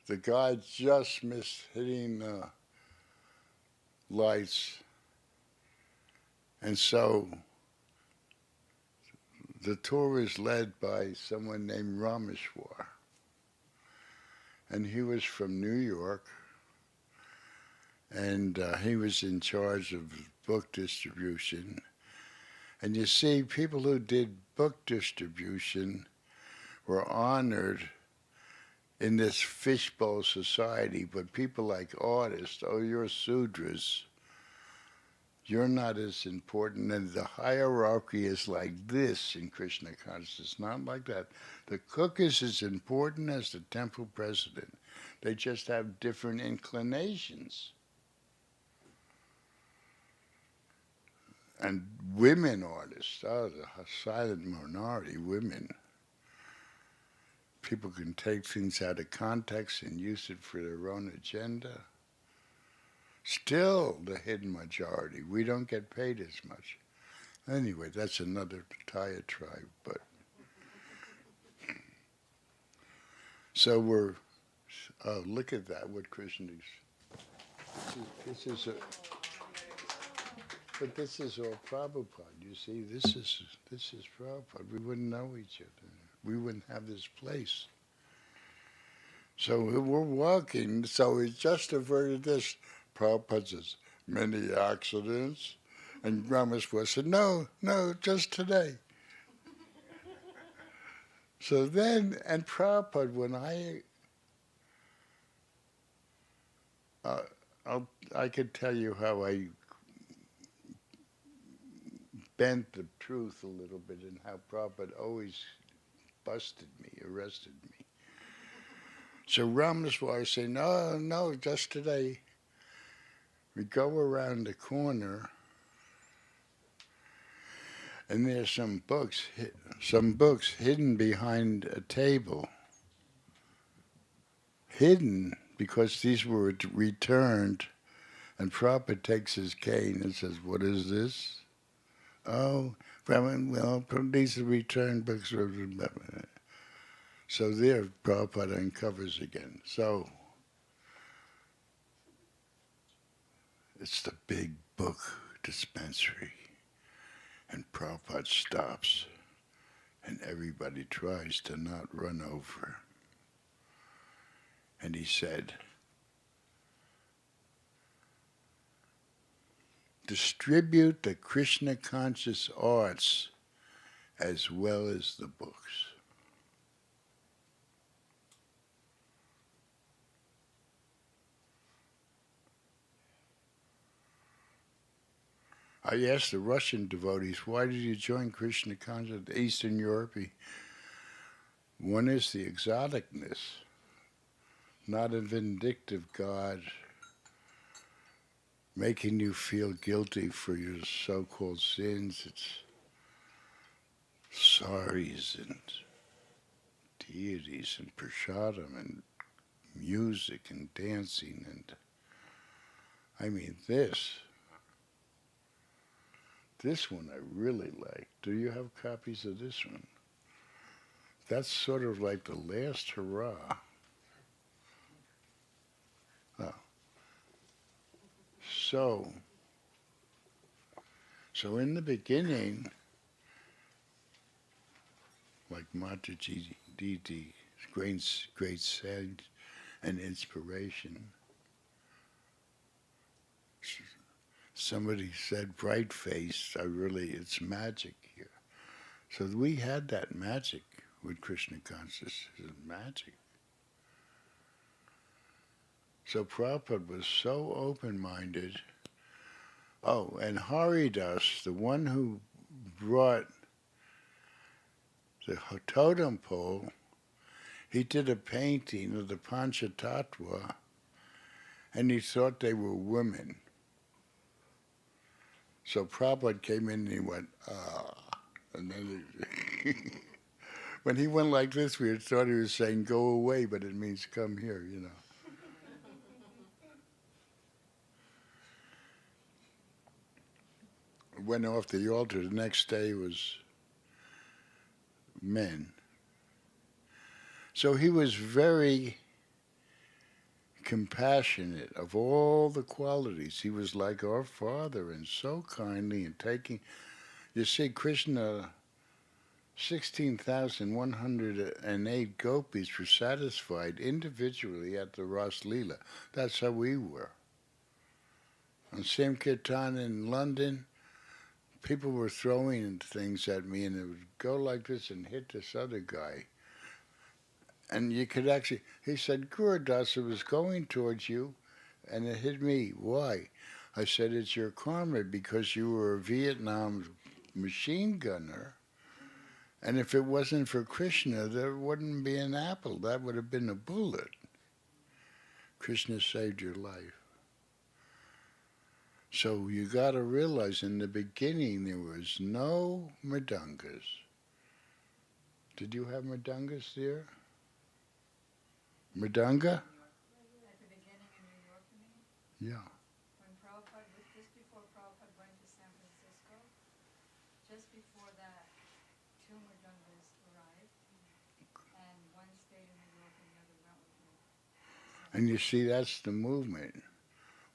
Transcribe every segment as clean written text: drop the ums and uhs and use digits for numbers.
the guy just missed hitting the lights, and so the tour was led by someone named Rameshwar, and he was from New York, and he was in charge of book distribution. And you see, people who did book distribution were honored in this fishbowl society, but people like artists, oh, you're Sudras, you're not as important, and the hierarchy is like this in Krishna consciousness, not like that. The cook is as important as the temple president. They just have different inclinations. And women artists, oh, the silent minority, women. People can take things out of context and use it for their own agenda. Still the hidden majority. We don't get paid as much. Anyway, that's another diatribe. But so we're, oh, look at that, what Krishna is. This is a, but this is all Prabhupada. You see, this is Prabhupada. We wouldn't know each other. We wouldn't have this place. So we're walking, so we just averted this. Prabhupada says, many accidents. And Ramaswamy said, no, just today. So then, and Prabhupada, when I could tell you how I bent the truth a little bit and how Prabhupada always busted me, arrested me. So Ramaswamy said, no, just today. We go around the corner, and there's some books hidden behind a table. Hidden because these were returned, and Prabhupada takes his cane and says, what is this? Oh, well, these are returned books. So there, Prabhupada uncovers again. So it's the big book dispensary. And Prabhupada stops, and everybody tries to not run over. And he said, distribute the Krishna conscious arts as well as the books. I asked the Russian devotees, why did you join Krishna consciousness, Eastern Europe? One is the exoticness, not a vindictive God making you feel guilty for your so-called sins. It's saris and deities and prasadam and music and dancing and, I mean, this one I really like. Do you have copies of this one? That's sort of like the last hurrah. Oh. So in the beginning, like Mataji Diti, great saint and inspiration, somebody said, bright face, it's magic here. So we had that magic with Krishna consciousness, magic. So Prabhupada was so open-minded. Oh, and Haridas, the one who brought the totem pole, he did a painting of the Panchatattva, and he thought they were women. So Prabhupada came in and he went, ah. And then when he went like this, we thought he was saying, go away, but it means come here, you know. Went off the altar. The next day was men. So he was very compassionate of all the qualities. He was like our father and so kindly and taking. You see, Krishna, 16,108 gopis were satisfied individually at the Ras Leela. That's how we were. On Sankirtan in London, people were throwing things at me and it would go like this and hit this other guy. And you could actually, he said, Gurudas, it was going towards you and it hit me. Why? I said, it's your karma because you were a Vietnam machine gunner. And if it wasn't for Krishna, there wouldn't be an apple. That would have been a bullet. Krishna saved your life. So you got to realize in the beginning there was no mridungas. Did you have mridungas there? Mridanga? At the beginning in New York, you mean? Yeah. When Prabhupada was just before Prabhupada went to San Francisco, just before that, two Mridungas arrived, and one stayed in New York and the other went with me. And you see, that's the movement.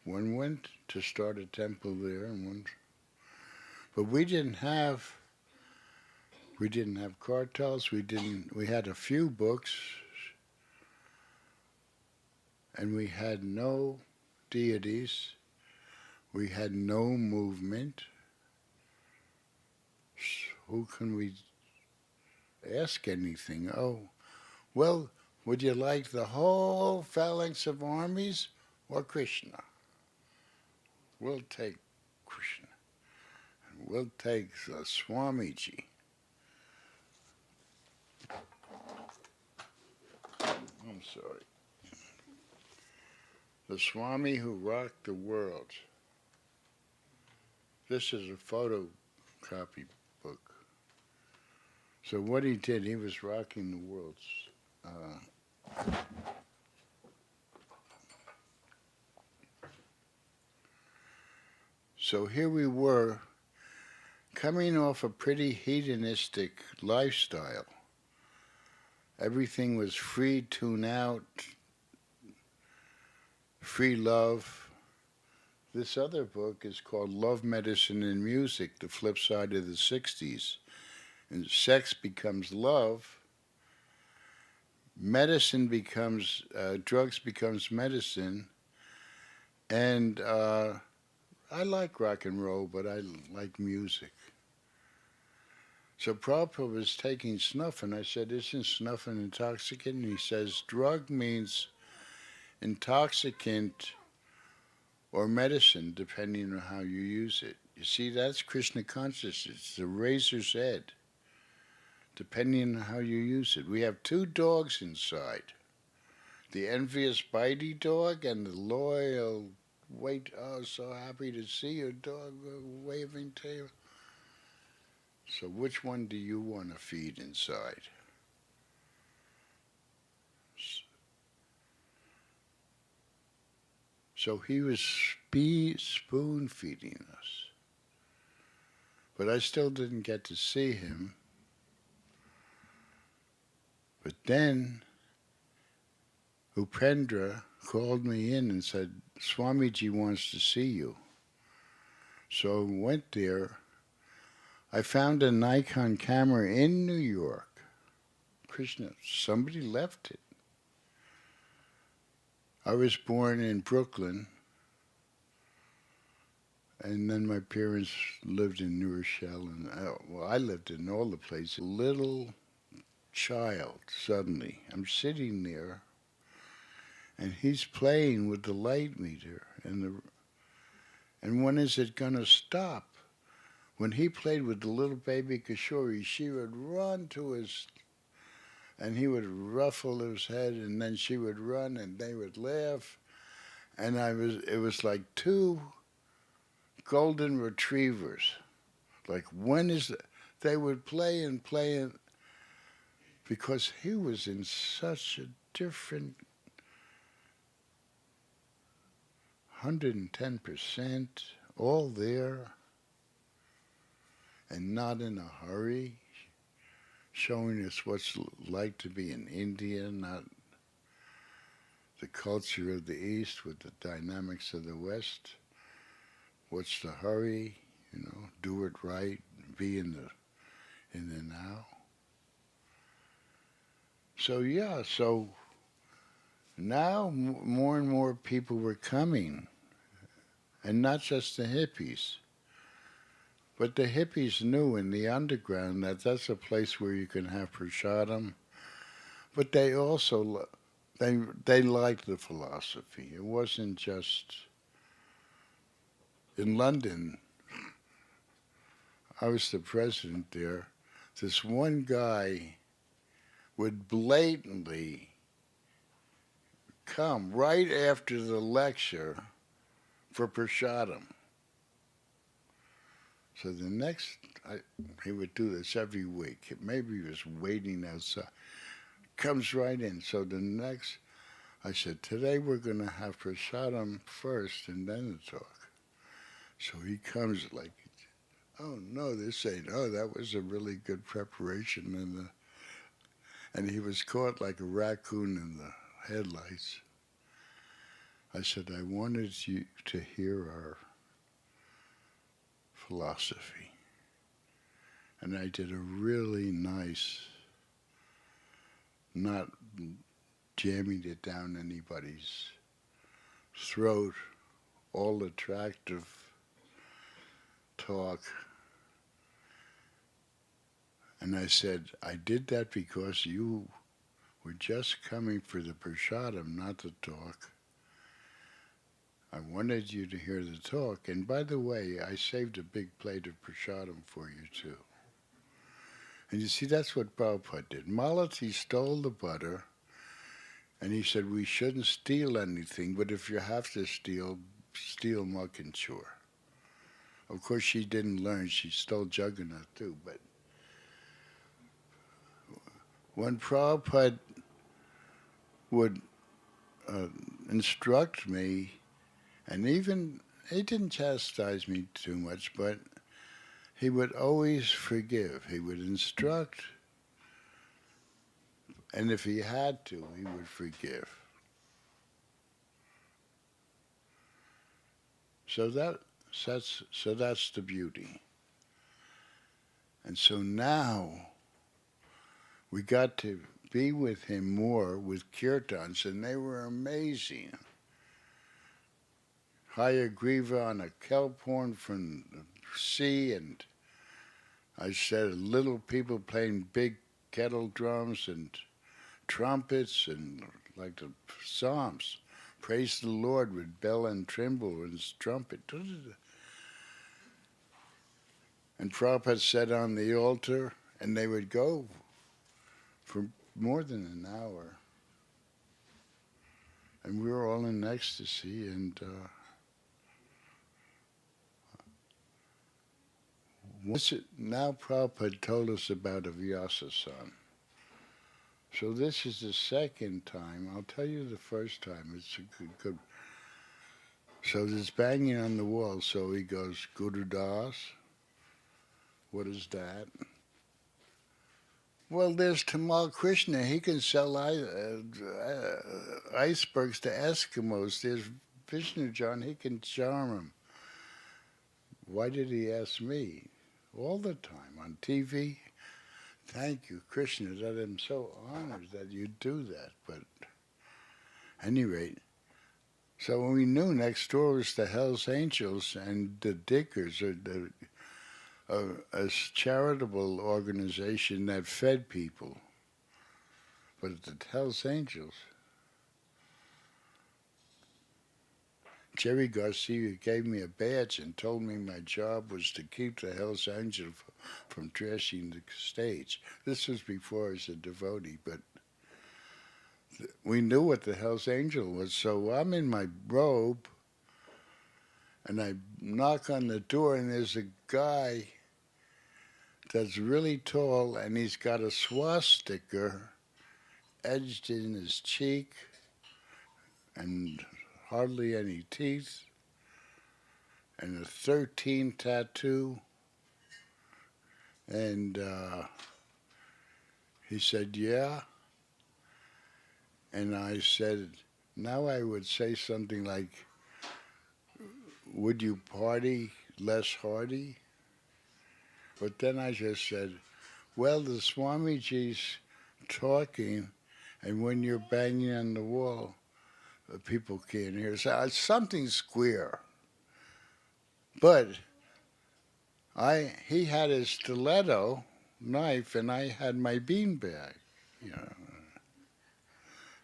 One went to start a temple there, and one. But we didn't have cartels. We had a few books, and we had no deities. We had no movement. Who can we ask anything? Oh, well, would you like the whole phalanx of armies or Krishna? We'll take Krishna. We'll take Swamiji. I'm sorry. The Swami who rocked the world. This is a photocopy book. So what he did, he was rocking the world. So here we were, coming off a pretty hedonistic lifestyle. Everything was free, tune out, free love. This other book is called Love, Medicine, and Music, the flip side of the 60s. And sex becomes love, medicine becomes, drugs becomes medicine, and I like rock and roll, but I like music. So Prabhupada was taking snuff, and I said, isn't snuff an intoxicant? And he says, drug means intoxicant or medicine, depending on how you use it. You see, that's Krishna consciousness. It's the razor's edge, depending on how you use it. We have two dogs inside, the envious bitey dog and the loyal, wait, oh, so happy to see your dog waving tail. So which one do you want to feed inside? So he was spoon feeding us. But I still didn't get to see him. But then Upendra called me in and said, Swamiji wants to see you. So I went there. I found a Nikon camera in New York. Krishna, somebody left it. I was born in Brooklyn, and then my parents lived in New Rochelle, and I lived in all the places. Little child, suddenly, I'm sitting there, and he's playing with the light meter, and when is it going to stop? When he played with the little baby Kishori, she would run to his, and he would ruffle his head, and then she would run, and they would laugh, and it was like two golden retrievers. Like, when is it? They would play and play, because he was in such a different 110%, all there, and not in a hurry, showing us what's like to be in India, not the culture of the East with the dynamics of the West. What's the hurry? Do it right, be in the now. So yeah, so now more and more people were coming, and not just the hippies. But the hippies knew in the underground that that's a place where you can have prasadam. But they also they liked the philosophy. It wasn't just in London. I was the president there. This one guy would blatantly come right after the lecture for prasadam. So the next, he would do this every week. Maybe he was waiting outside. Comes right in. So the next, I said, today we're going to have prasadam first and then the talk. So he comes like, oh no, this ain't, oh, that was a really good preparation. And he was caught like a raccoon in the headlights. I said, I wanted you to hear our philosophy. And I did a really nice, not jamming it down anybody's throat, all attractive talk. And I said, I did that because you were just coming for the prasadam, not the talk. I wanted you to hear the talk. And by the way, I saved a big plate of prasadam for you too. And you see, that's what Prabhupada did. Malati stole the butter, and he said, we shouldn't steal anything, but if you have to steal muck and chore. Of course, she didn't learn. She stole Jagannath too. But when Prabhupada would instruct me, and even, he didn't chastise me too much, but he would always forgive. He would instruct, and if he had to, he would forgive. So that's the beauty. And so now we got to be with him more with kirtans, and they were amazing. Hayagriva on a kelp horn from the sea, and I said little people playing big kettle drums and trumpets, and like the Psalms, praise the Lord with bell and timbrel and trumpet. And Prabhupada sat on the altar, and they would go for more than an hour. And we were all in ecstasy, and now Prabhupada told us about a Vyasa-san. So this is the second time. I'll tell you the first time. It's a good. So there's banging on the wall. So he goes, Guru Das. What is that? Well, there's Tamal Krishna. He can sell icebergs to Eskimos. There's Vishnu John. He can charm them. Why did he ask me? All the time on TV. Thank you, Krishna, that I'm so honored that you do that. But at any rate, so we knew next door was the Hells Angels and the Diggers, a charitable organization that fed people. But the Hells Angels, Jerry Garcia gave me a badge and told me my job was to keep the Hells Angels from trashing the stage. This was before I was a devotee, but we knew what the Hells Angel was. So I'm in my robe, and I knock on the door, and there's a guy that's really tall, and he's got a swastika edged in his cheek, and hardly any teeth, and a 13 tattoo. And he said, yeah. And I said, now I would say something like, would you party less hardy? But then I just said, well, the Swamiji's talking, and when you're banging on the wall, people can't hear. So it's something square. But he had his stiletto knife, and I had my beanbag, you know.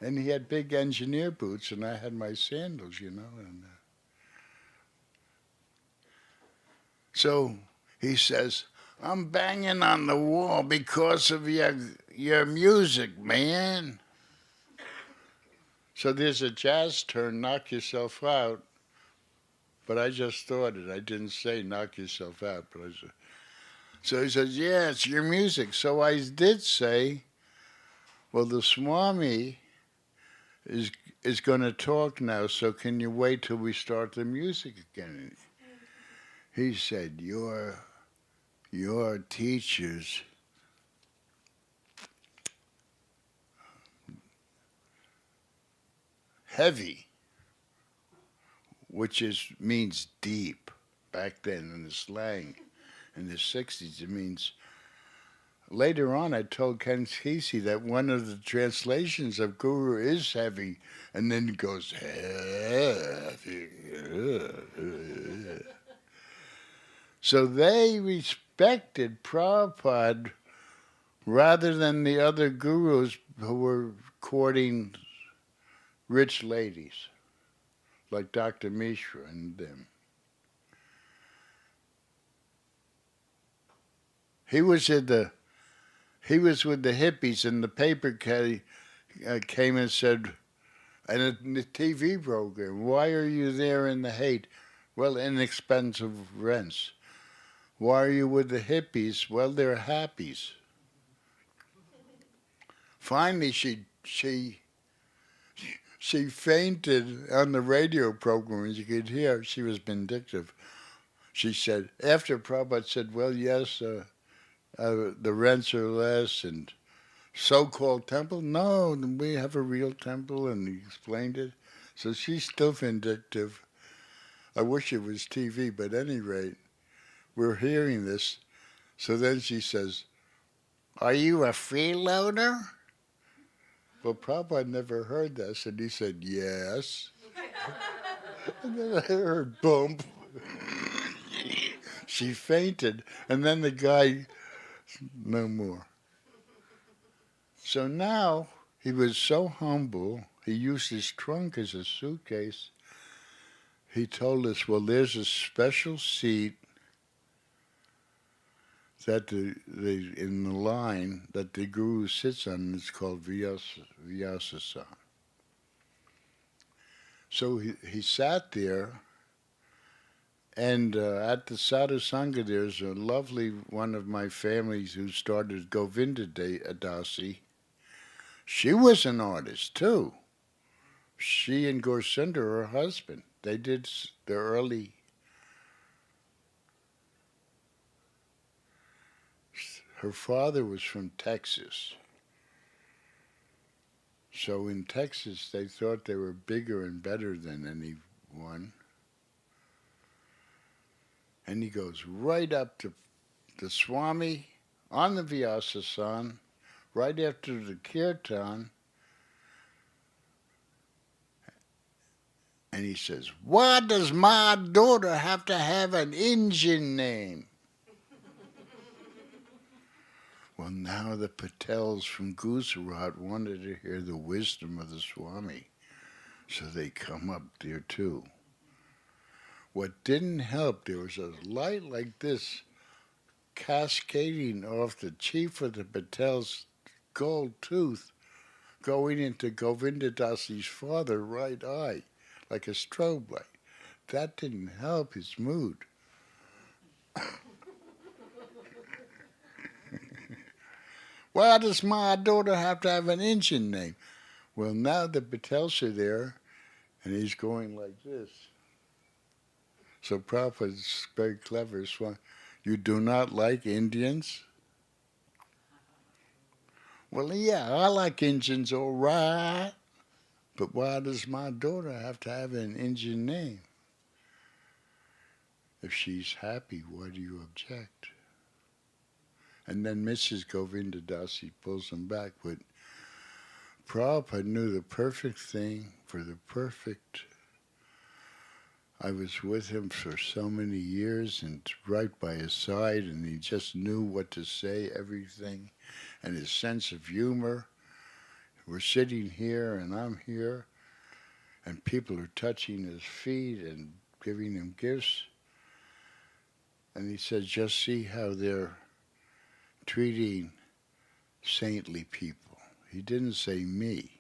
And he had big engineer boots, and I had my sandals, you know. And so he says, I'm banging on the wall because of your music, man. So there's a jazz turn, knock yourself out. But I just thought it. I didn't say knock yourself out. But I said, so he says, yeah, it's your music. So I did say, well, the Swami is going to talk now, so can you wait till we start the music again? He said, your teachers heavy, which means deep back then in the slang. In the 60s, it means. Later on, I told Ken Kesey that one of the translations of guru is heavy, and then it goes heavy. So they respected Prabhupada rather than the other gurus who were courting rich ladies, like Dr. Mishra and them. He was with the hippies, and the paper came and said, and the TV program, why are you there in the hate? Well, inexpensive rents. Why are you with the hippies? Well, they're happies. Finally, she fainted on the radio program, as you could hear. She was vindictive. She said, after Prabhupada said, well, yes, the rents are less, and so-called temple? No, we have a real temple, and he explained it. So she's still vindictive. I wish it was TV, but at any rate, we're hearing this. So then she says, are you a freeloader? Well, Prabhupada never heard this, and he said, yes. And then I heard bump. She fainted, and then the guy, no more. So now he was so humble, he used his trunk as a suitcase. He told us, well, there's a special seat that in the line that the guru sits on, and it's called Vyasa. So he sat there, and at the Sadhu Sangha, there's a lovely one of my families who started Govinda Dasi. She was an artist, too. She and Gorsinda, her husband, they did the early. Her father was from Texas. So in Texas, they thought they were bigger and better than anyone. And he goes right up to the Swami on the Vyasa, right after the kirtan, and he says, why does my daughter have to have an Indian name? Well, now the Patels from Gujarat wanted to hear the wisdom of the Swami, so they come up there too. What didn't help, there was a light like this cascading off the chief of the Patel's gold tooth, going into Govinda Dasi's father's right eye, like a strobe light. That didn't help his mood. Why does my daughter have to have an Indian name? Well, now the Patels are there, and he's going like this. So Prabhupada's very clever. So, you do not like Indians? Well, yeah, I like Indians, all right. But why does my daughter have to have an Indian name? If she's happy, why do you object? And then Mrs. Govinda Dasi pulls him back. But Prabhupada knew the perfect thing for the perfect. I was with him for so many years and right by his side, and he just knew what to say, everything, and his sense of humor. We're sitting here and I'm here, and people are touching his feet and giving him gifts. And he said, just see how they're treating saintly people. He didn't say me.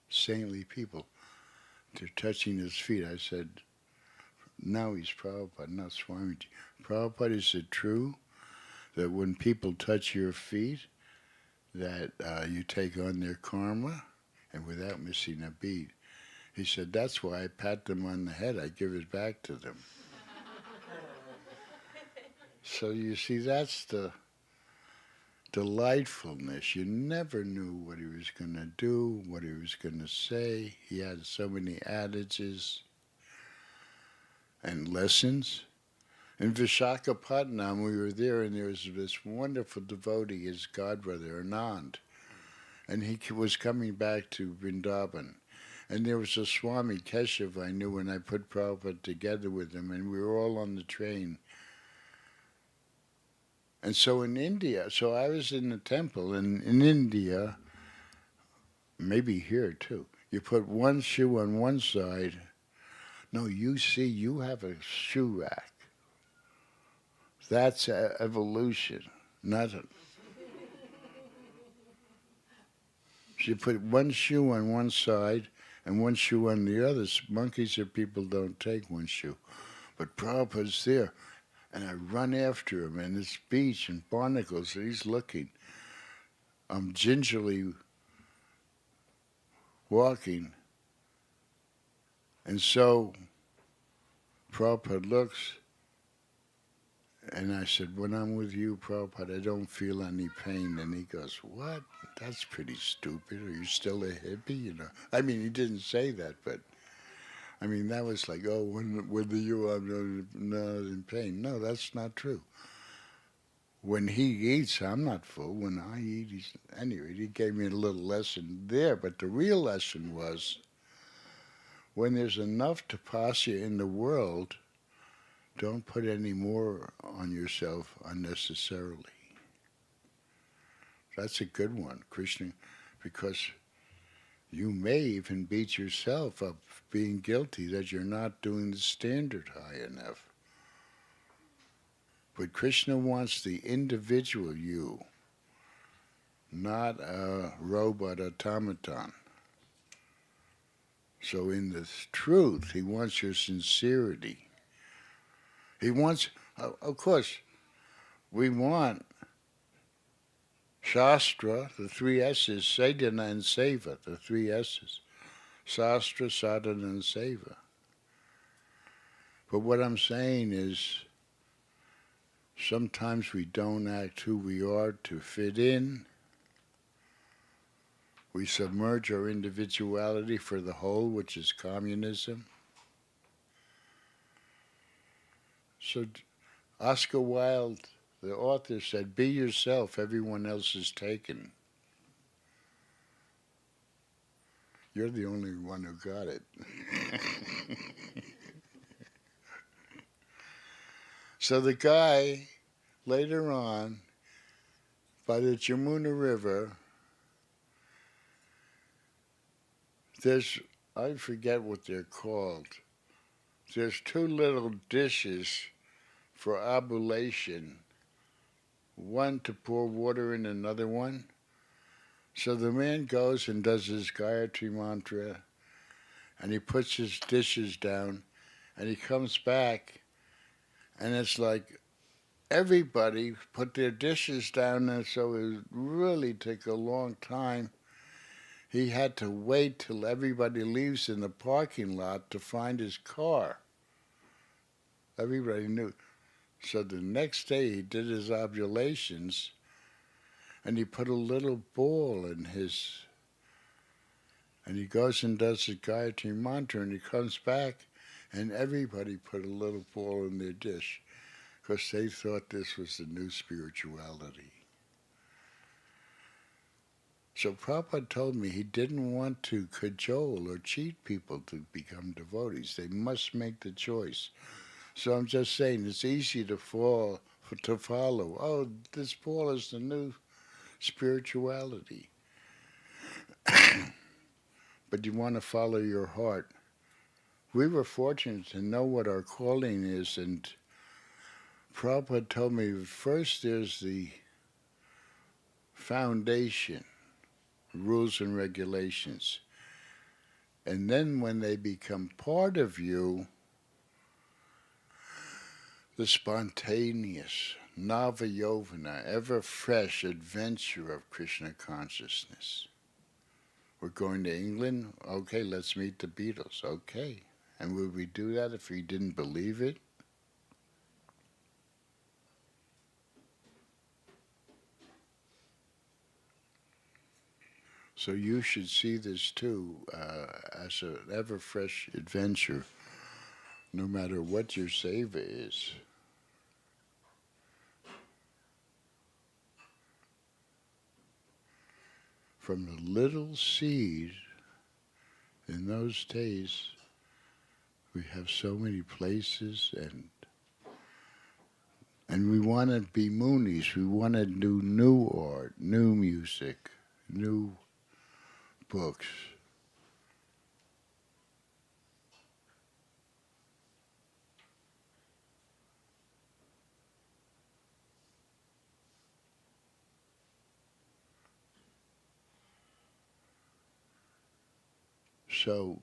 Saintly people. They're touching his feet. I said, now he's Prabhupada, not Swamiji. Prabhupada, is it true that when people touch your feet, that you take on their karma? And without missing a beat, he said, that's why I pat them on the head. I give it back to them. So you see, that's the delightfulness. You never knew what he was going to do, what he was going to say. He had so many adages and lessons. In Vishakhapatnam, we were there, and there was this wonderful devotee, his godbrother, Anand. And he was coming back to Vrindavan. And there was a Swami Keshav I knew when I put Prabhupada together with him, and we were all on the train. And so in India, so I was in the temple, and in India, maybe here too, you put one shoe on one side. No, you see, you have a shoe rack. That's evolution, not a... So you put one shoe on one side and one shoe on the other. Monkeys or people don't take one shoe. But Prabhupada's there. And I run after him, and it's beach and barnacles, and he's looking. I'm gingerly walking. And so Prabhupada looks, and I said, when I'm with you, Prabhupada, I don't feel any pain. And he goes, what? That's pretty stupid. Are you still a hippie? You know. I mean, he didn't say that, but I mean, that was like, oh, when with you, I'm not in pain. No, that's not true. When he eats, I'm not full. When I eat, he's... Anyway, he gave me a little lesson there. But the real lesson was, when there's enough tapasya in the world, don't put any more on yourself unnecessarily. That's a good one, Krishna, because you may even beat yourself up being guilty that you're not doing the standard high enough. But Krishna wants the individual you, not a robot automaton. So in the truth, he wants your sincerity. He wants, of course, we want Shastra, the three S's, Sadhana and Seva, the three S's. Shastra, Sadhana, and Seva. But what I'm saying is, sometimes we don't act who we are to fit in. We submerge our individuality for the whole, which is communism. So Oscar Wilde, the author, said, be yourself, everyone else is taken. You're the only one who got it. So the guy, later on, by the Jamuna River, there's, I forget what they're called, there's two little dishes for oblation, one to pour water in, another one. So the man goes and does his Gayatri mantra, and he puts his dishes down, and he comes back, and it's like everybody put their dishes down, and so it really took a long time. He had to wait till everybody leaves in the parking lot to find his car. Everybody knew. So the next day he did his oblations, and he put a little ball in his, And he goes and does the Gayatri mantra, and he comes back, and everybody put a little ball in their dish because they thought this was the new spirituality. So Prabhupada told me he didn't want to cajole or cheat people to become devotees. They must make the choice. So I'm just saying it's easy to follow. Oh, this ball is the new spirituality. But you want to follow your heart. We were fortunate to know what our calling is, and Prabhupada told me first there's the foundation, rules and regulations. And then when they become part of you, the spontaneous, Nava-yovana, ever-fresh adventure of Krishna consciousness. We're going to England? Okay, let's meet the Beatles. Okay. And would we do that if we didn't believe it? So you should see this too as an ever-fresh adventure, no matter what your seva is. From the little seed in those days, we have so many places, and we want to be Moonies. We want to do new art, new music, new books. So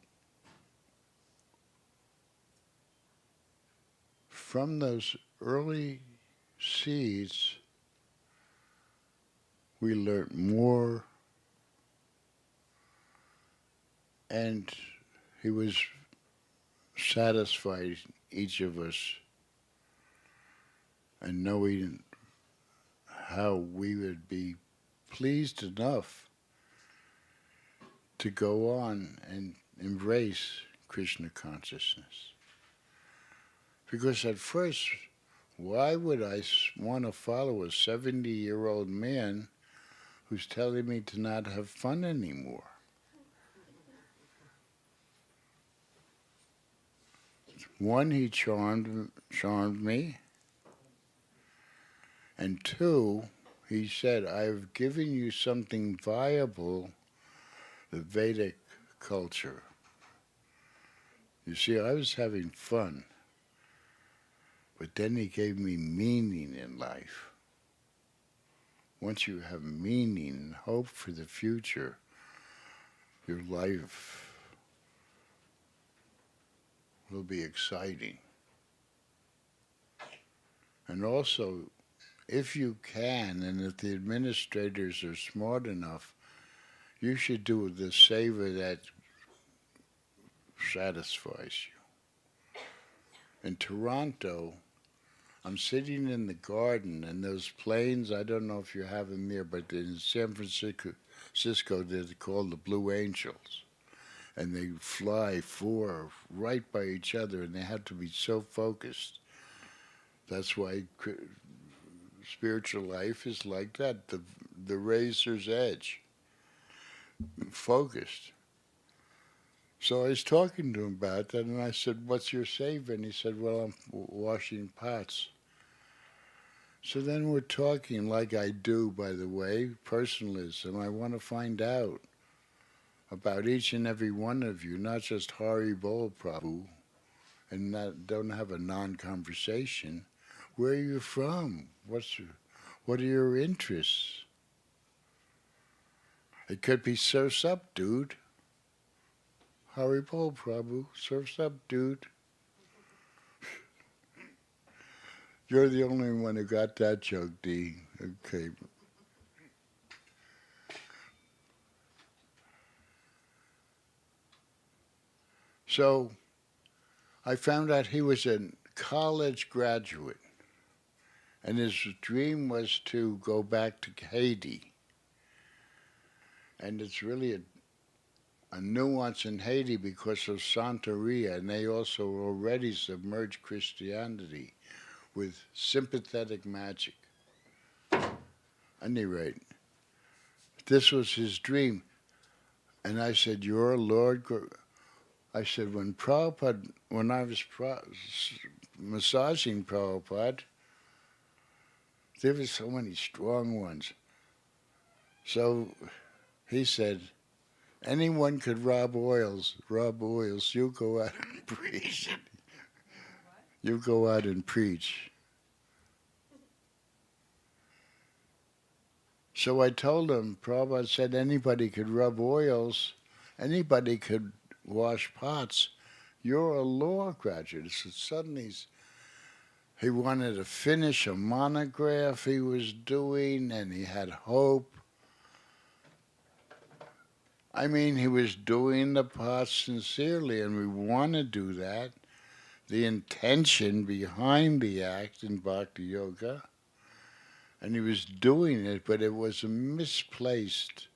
from those early seeds, we learned more, and he was satisfied, each of us, and knowing how we would be pleased enough to go on and embrace Krishna consciousness. Because at first, why would I want to follow a 70-year-old man who's telling me to not have fun anymore? One, he charmed me, and two, he said, I've given you something viable, the Vedic culture. You see, I was having fun, but then he gave me meaning in life. Once you have meaning and hope for the future, your life will be exciting. And also, if you can, and if the administrators are smart enough, you should do the seva that satisfies you. In Toronto, I'm sitting in the garden, and those planes, I don't know if you have them there, but in San Francisco, they're called the Blue Angels. And they fly four right by each other, and they have to be so focused. That's why spiritual life is like that, the razor's edge, focused. So I was talking to him about that, and I said, what's your seva? And he said, well, I'm washing pots. So then we're talking, like I do, by the way, personalism. I want to find out about each and every one of you, not just Hari Bol Prabhu, and don't have a non-conversation. Where are you from? What are your interests? It could be surf's up, dude. Hari Bol Prabhu, surf's up, dude. You're the only one who got that joke, D. Okay. So I found out he was a college graduate, and his dream was to go back to Haiti. And it's really a nuance in Haiti because of Santeria, and they also already submerged Christianity with sympathetic magic. At any rate, this was his dream. And I said, "Your Lord," I said, when I was massaging Prabhupada, there were so many strong ones. So he said, anyone could rub oils, you go out and preach. You go out and preach. So I told him, Prabhupada said anybody could rub oils, anybody could wash pots. You're a law graduate. So suddenly he wanted to finish a monograph he was doing, and he had hope. I mean, he was doing the pots sincerely, and we want to do that. The intention behind the act in Bhakti Yoga, and he was doing it, but it was a misplaced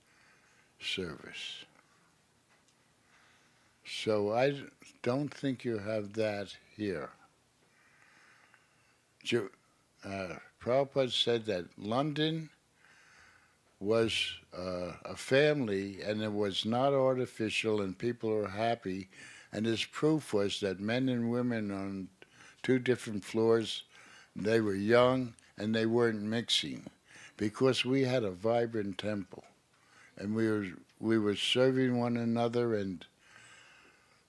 service. So I don't think you have that here. Prabhupada said that London was a family and it was not artificial and people were happy, and his proof was that men and women on 2 different floors, they were young and they weren't mixing because we had a vibrant temple and we were serving one another, and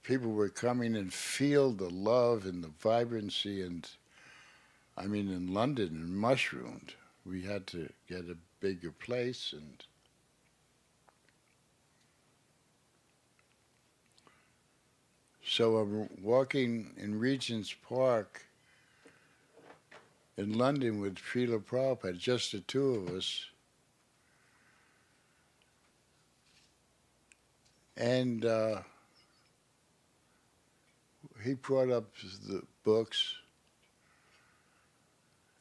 people were coming and feel the love and the vibrancy. And I mean, in London, it mushroomed. We had to get a bigger place, and so I'm walking in Regent's Park in London with Srila Prabhupada, just the 2 of us, and he brought up the books,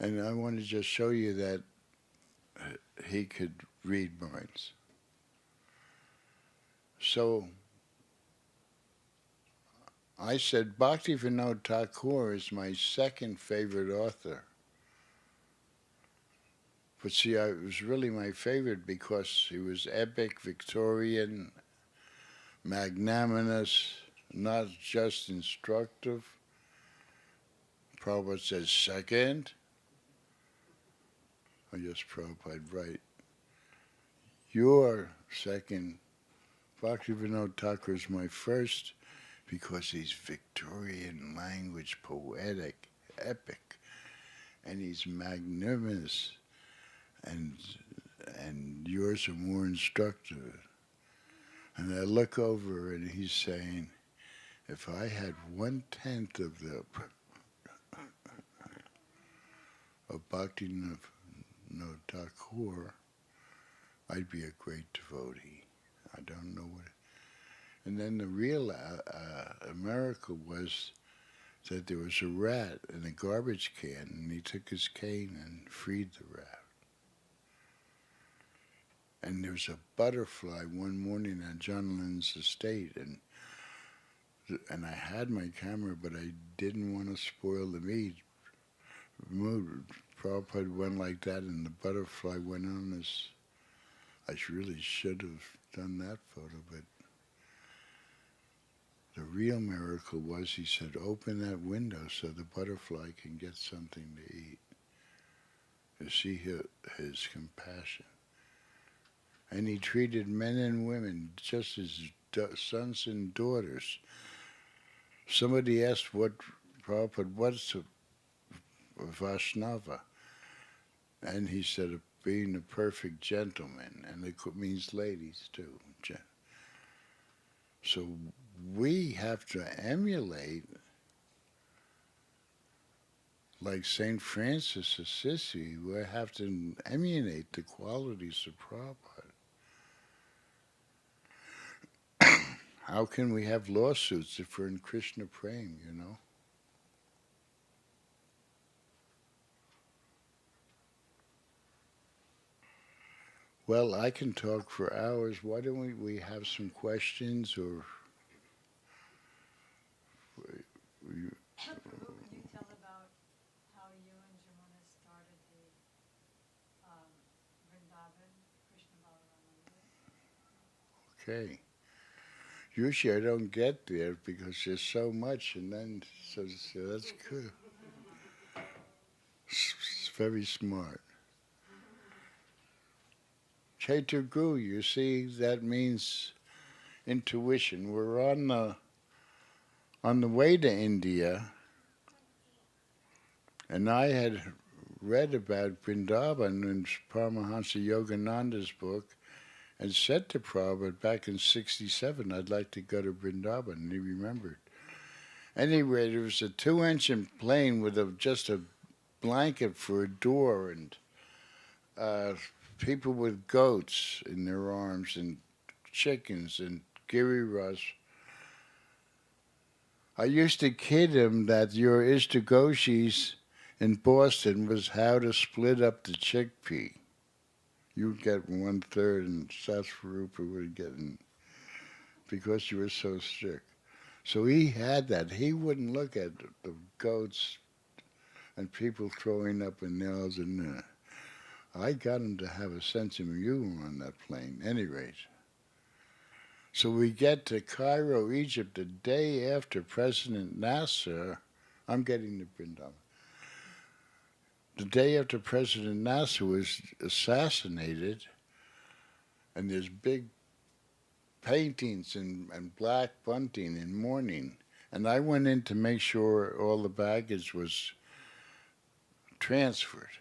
and I want to just show you that he could read minds. So I said, Bhaktivinoda Thakur is my 2nd favorite author. But see, it was really my favorite because he was epic, Victorian, magnanimous, not just instructive. Prabhupada says 2nd. Oh yes, Prabhupada, right. Your 2nd. Bhaktivinoda Thakur is my 1st because he's Victorian language, poetic, epic, and he's magnanimous, and yours are more instructive. And I look over and he's saying, if I had 1/10 of Bhaktivinoda Thakur, I'd be a great devotee. I don't know what. And then the real miracle was that there was a rat in a garbage can, and he took his cane and freed the rat. And there was a butterfly one morning on John Lennon's estate, and I had my camera, but I didn't want to spoil the mood. Prabhupada went like that, and the butterfly went on this. I really should have done that photo, but the real miracle was he said, open that window so the butterfly can get something to eat. To see his compassion. And he treated men and women just as sons and daughters. Somebody asked Prabhupada, what's a Vaishnava? And he said, being a perfect gentleman, and it means ladies too. So we have to emulate, like St. Francis Assisi, we have to emulate the qualities of Prabhupada. How can we have lawsuits if we're in Krishna Prem, you know? Well, I can talk for hours. Why don't we have some questions or you, Prabhu, can you tell about how you and Jamuna started the Vrindavan Krishna Balaram Mandir? okay. Usually I don't get there because there's so much, and then so that's good. It's very smart. Chaitaguru, you see, that means intuition. We're on the way to India, and I had read about Vrindavan in Paramahansa Yogananda's book, and said to Prabhupada back in '67, I'd like to go to Vrindavan, and he remembered. Anyway, there was a 2-engine plane with just a blanket for a door, and uh, people with goats in their arms, and chickens, and giriraj. I used to kid him that your Ishtagoshis in Boston was how to split up the chickpea. You'd get 1/3, and Satsvarupa would get because you were so strict. So he had that. He wouldn't look at the goats and people throwing up in nails, and I got him to have a sense of humor on that plane. Any rate. So we get to Cairo, Egypt, the day after President Nasser. I'm getting to Vrindavan. The day after President Nasser was assassinated, and there's big paintings and black bunting in mourning. And I went in to make sure all the baggage was transferred.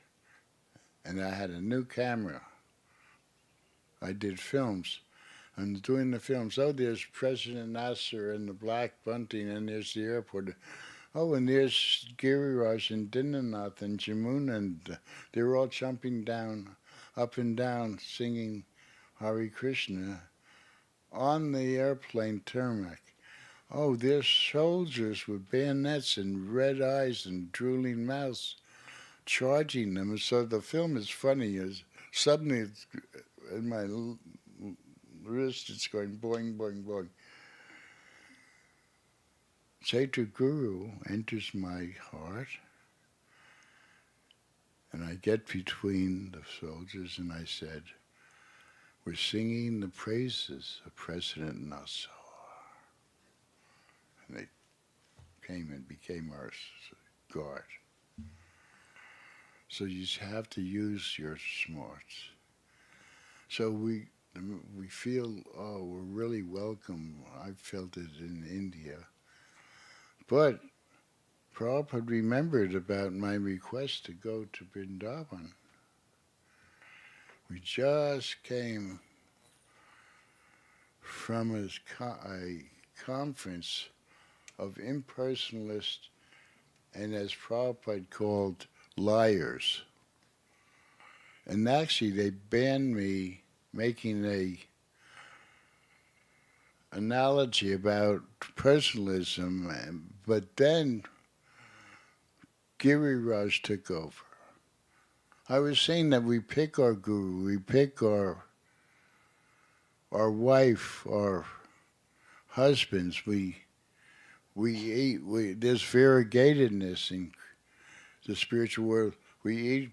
And I had a new camera. I did films. I'm doing the films. Oh, there's President Nasser and the black bunting, and there's the airport. Oh, and there's Giriraj and Dinanath and Jamuna, and they're all jumping down, up and down, singing Hare Krishna on the airplane tarmac. Oh, there's soldiers with bayonets and red eyes and drooling mouths charging them. And so the film is funny. Is suddenly it's, in my wrist it's going boing, boing, boing. Chaitaguru enters my heart, and I get between the soldiers, and I said, we're singing the praises of President Nasser. And they came and became our guard. So you have to use your smarts. So we feel, oh, we're really welcome. I felt it in India. But Prabhupada remembered about my request to go to Vrindavan. We just came from a conference of impersonalists and, as Prabhupada called, liars. And actually they banned me making a analogy about personalism, but then Giriraj took over. I was saying that we pick our guru, we pick our wife, our husbands, we eat, there's variegatedness in the spiritual world. We eat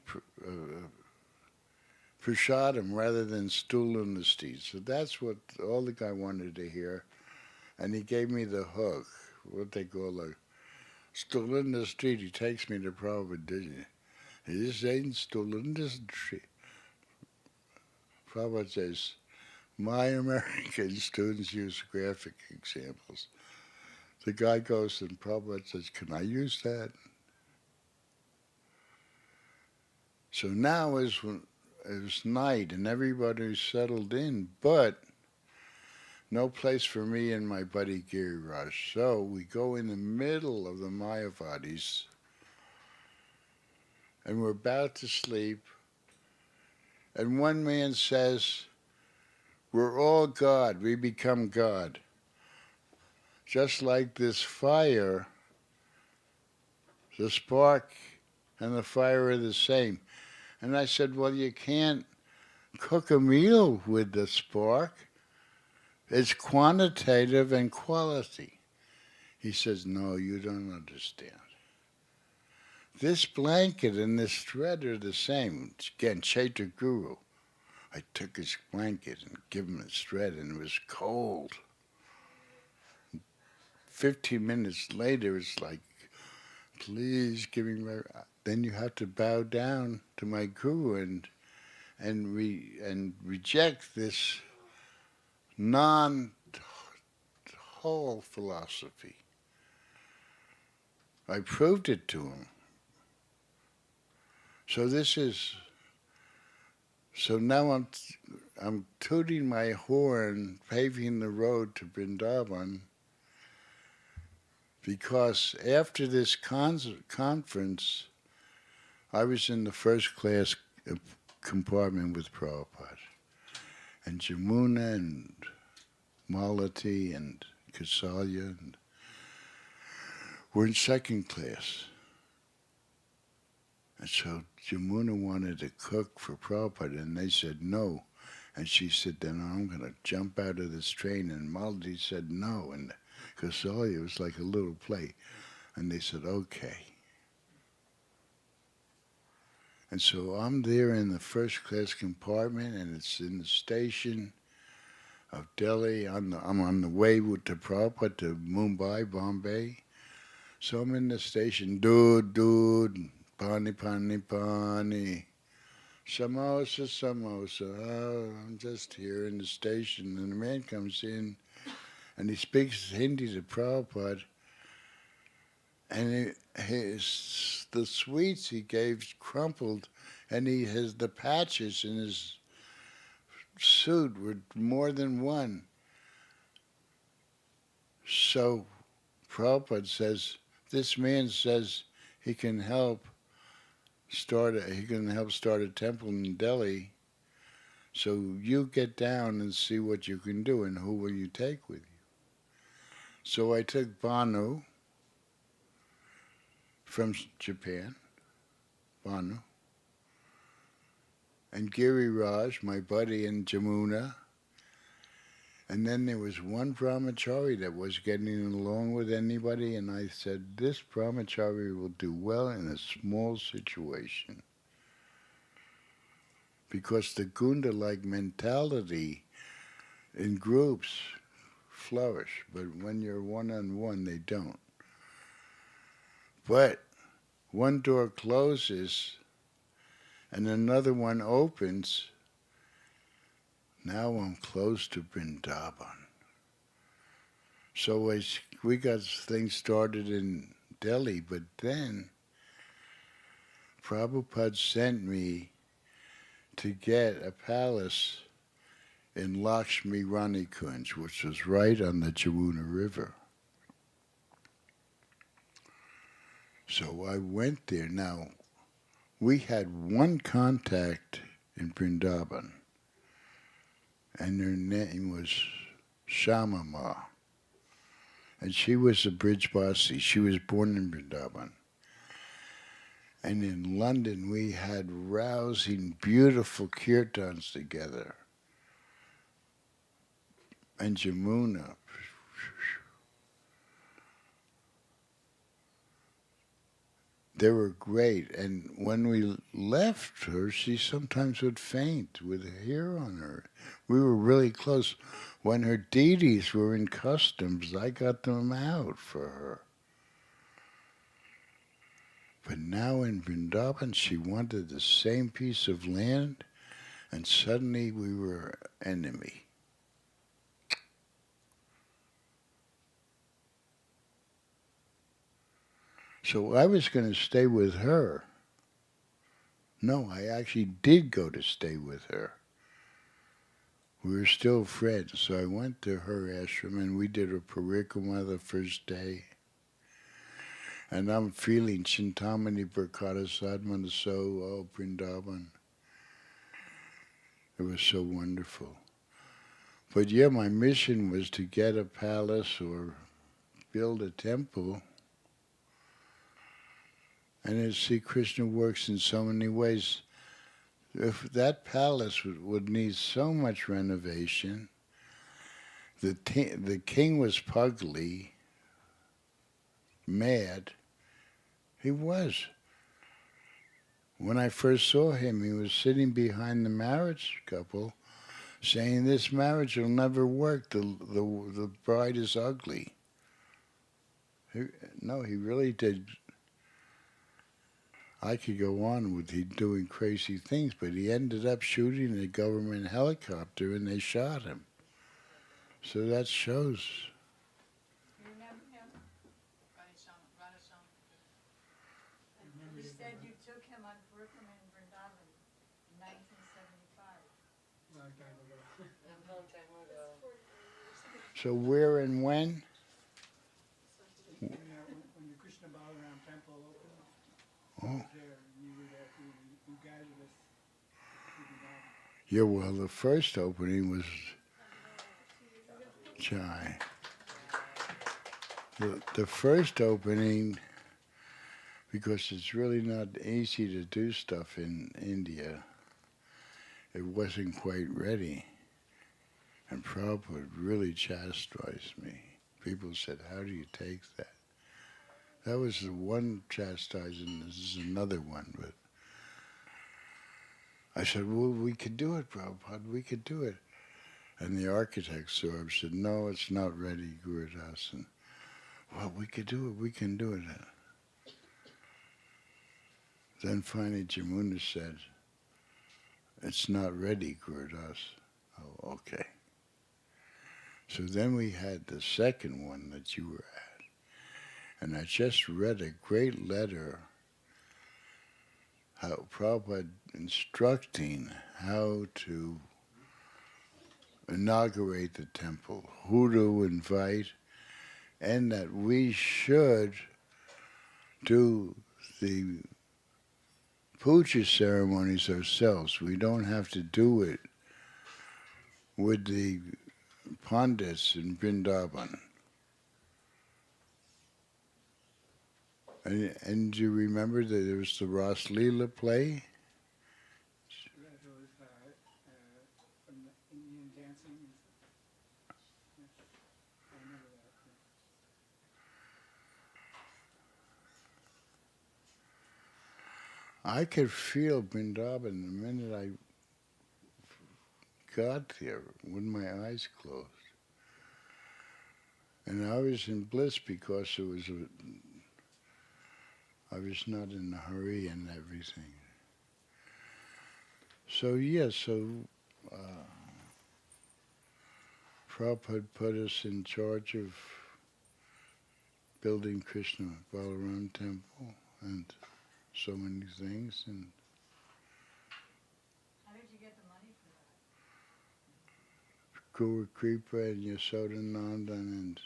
prasadam rather than stool in the street. So that's what all the guy wanted to hear. And he gave me the hook, what they call a stool in the street. He takes me to Prabhupada. He's saying stool in the street. Prabhupada says, my American students use graphic examples. The guy goes and Prabhupada says, can I use that? So now it was night and everybody's settled in, but no place for me and my buddy Giriraj. So we go in the middle of the Mayavadis and we're about to sleep. And one man says, we're all God, we become God. Just like this fire, the spark and the fire are the same. And I said, well, you can't cook a meal with the spark. It's quantitative and quality. He says, no, you don't understand. This blanket and this thread are the same. Again, Chaitra Guru. I took his blanket and gave him his thread, and it was cold. 15 minutes later, it's like, please give me my... Then you have to bow down to my guru and reject this non-whole philosophy. I proved it to him. So now I'm tooting my horn, paving the road to Vrindavan, because after this conference, I was in the first class compartment with Prabhupada, and Jamuna and Malati and Kasalya were in second class. And so Jamuna wanted to cook for Prabhupada, and they said no. And she said, then I'm going to jump out of this train. And Maldi said no. And Kasalya was like a little play. And they said, okay. And so I'm there in the first class compartment, and it's in the station of Delhi. I'm on the way to Prabhupada to Mumbai, Bombay. So I'm in the station, dude, pani, pani. Samosa, samosa. Oh, I'm just here in the station. And the man comes in, and he speaks Hindi to Prabhupada. And the sweets he gave crumpled, and he has the patches in his suit were more than one. So Prabhupada says, this man says he can help start a temple in Delhi. So you get down and see what you can do, and who will you take with you? So I took Banu from Japan, Banu, and Giri Raj, my buddy in Jamuna. And then there was one brahmachari that was getting along with anybody, and I said, this brahmachari will do well in a small situation. Because the Gunda-like mentality in groups flourish, but when you're one-on-one, they don't. But one door closes and another one opens. Now I'm close to Vrindavan. So we got things started in Delhi, but then Prabhupada sent me to get a palace in Lakshmi Rani Kunj, which was right on the Jamuna River. So I went there. Now, we had one contact in Vrindavan, and her name was Shamama. And she was a Brijbasi. She was born in Vrindavan. And in London, we had rousing, beautiful kirtans together. And Jamuna. They were great. And when we left her, she sometimes would faint with hair on her. We were really close. When her deities were in customs, I got them out for her. But now in Vrindavan, she wanted the same piece of land, and suddenly we were enemy. So I was going to stay with her. No, I actually did go to stay with her. We were still friends, so I went to her ashram, and we did a parikrama the first day. And I'm feeling Chintamani Prakata Sadmana oh, Vrindavan. It was so wonderful. But yeah, my mission was to get a palace or build a temple. And as Sri Krishna works in so many ways, if that palace would need so much renovation. The king was pugly, mad. He was. When I first saw him, he was sitting behind the marriage couple saying, this marriage will never work. The bride is ugly. No, he really did. I could go on with he doing crazy things, but he ended up shooting a government helicopter and they shot him. So that shows. You remember him? You said you took him on curriculum in Vrindavan in 1975. Long time ago. A long time ago. So where and when? When the Krishna Balaram temple opened, I Oh. was there, and you were there too. You guided us to the Yeah, well, the first opening was Chai. The first opening, because it's really not easy to do stuff in India, it wasn't quite ready. And Prabhupada really chastised me. People said, how do you take that? That was the one chastising. This is another one. But I said, well, we could do it, Prabhupada. We could do it. And the architect saw it and said, no, it's not ready, Gurudas. And, well, we could do it. We can do it. Then finally Jamuna said, it's not ready, Gurudas. Oh, okay. So then we had the second one that you were at. And I just read a great letter, how Prabhupada instructing how to inaugurate the temple, who to invite, and that we should do the puja ceremonies ourselves. We don't have to do it with the Pandits in Vrindavan. And do you remember that there was the Ras Leela play? Yeah, there was from the Indian dancing. Yes, I remember that. I could feel Vrindavan the minute I got there with my eyes closed. And I was in bliss because I was not in a hurry and everything. So Prabhupada put us in charge of building Krishna Balaram temple and so many things. And How did you get the money for that? Guru Kripa and Yashodanandan and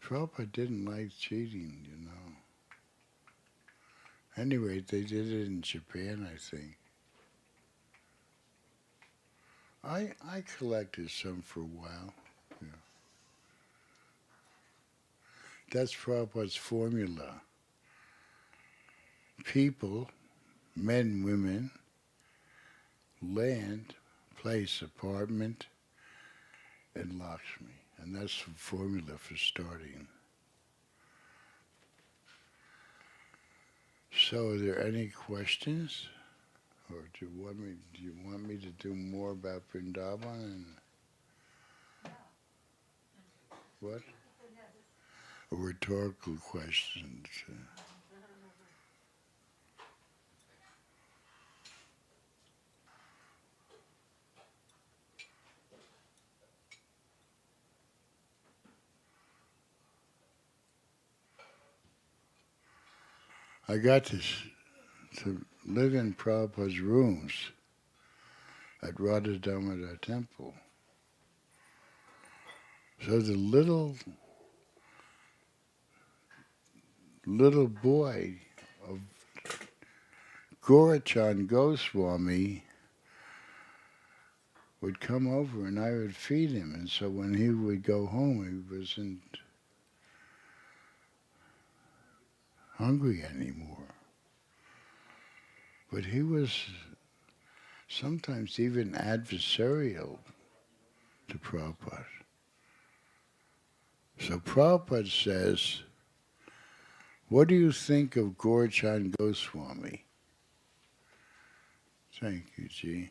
Prabhupada didn't like cheating, you know. Anyway, they did it in Japan, I think. I collected some for a while. Yeah. That's Prabhupada's formula. People, men, women, land, place, apartment, and Lakshmi. And that's the formula for starting. So are there any questions? Or do you want me to do more about Vrindavan and what? Rhetorical questions. I got to live in Prabhupada's rooms at Radha Damodar Temple. So the little boy of Gaurachand Goswami would come over and I would feed him. And so when he would go home, he wasn't hungry anymore. But he was sometimes even adversarial to Prabhupada. So Prabhupada says, what do you think of Gaurachan Goswami? Thank you, G.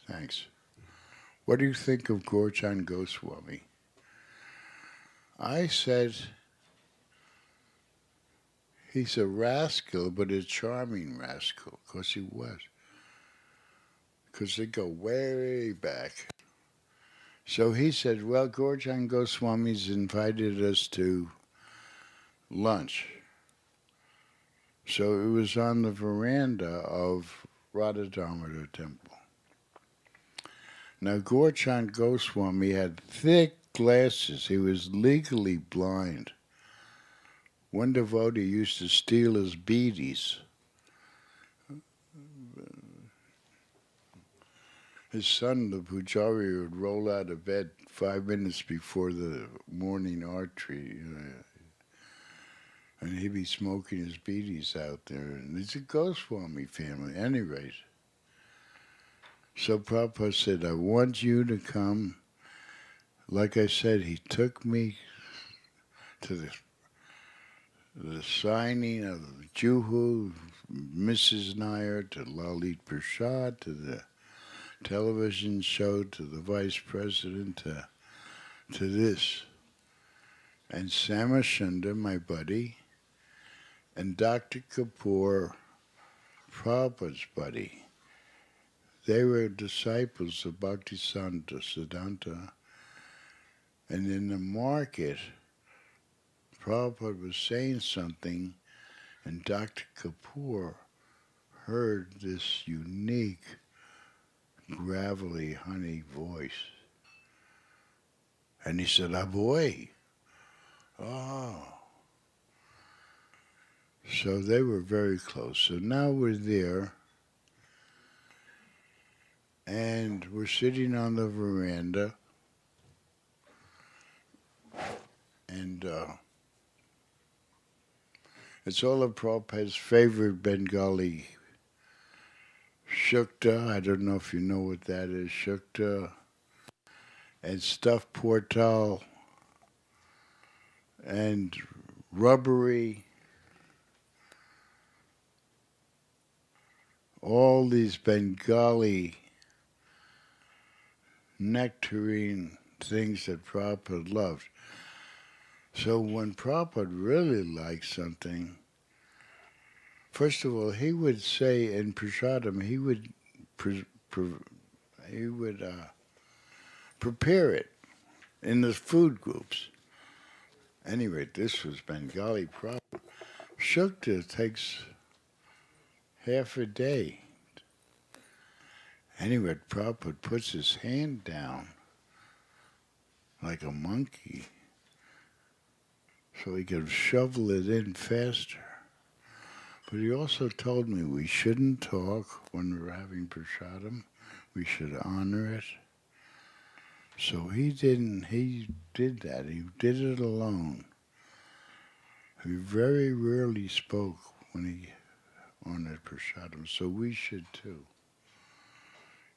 Thanks. What do you think of Gaurachan Goswami? I said, he's a rascal, but a charming rascal, because he was. Because they go way back. So he said, well, Gaurachan Goswami's invited us to lunch. So it was on the veranda of Radha Damodar Temple. Now, Gaurachan Goswami had thick glasses. He was legally blind. One devotee used to steal his beaties. His son, the pujari, would roll out of bed 5 minutes before the morning archery, and he'd be smoking his beaties out there. And it's a Goswami family, at any rate. So Prabhupada said, I want you to come. Like I said, he took me to the signing of Juhu, Mrs. Nair, to Lalit Prasad, to the television show, to the vice president, to this. And Samashunda, my buddy, and Dr. Kapoor, Prabhupada's buddy. They were disciples of Bhaktisiddhanta Siddhanta. And in the market, Prabhupada was saying something, and Dr. Kapoor heard this unique, gravelly, honey voice. And he said, ah, boy. Oh. So they were very close. So now we're there, and we're sitting on the veranda, and it's all of Prabhupada's favorite Bengali shukta. I don't know if you know what that is, shukta, and stuffed portal, and rubbery, all these Bengali nectarine things that Prabhupada loved. So when Prabhupada really liked something, first of all, he would say in prasadam, he would prepare it in the food groups. Anyway, this was Bengali Prabhupada. Shukta takes half a day. Anyway, Prabhupada puts his hand down like a monkey so he could shovel it in faster. But he also told me we shouldn't talk when we're having prasadam. We should honor it. So he did that. He did it alone. He very rarely spoke when he honored prasadam, so we should too.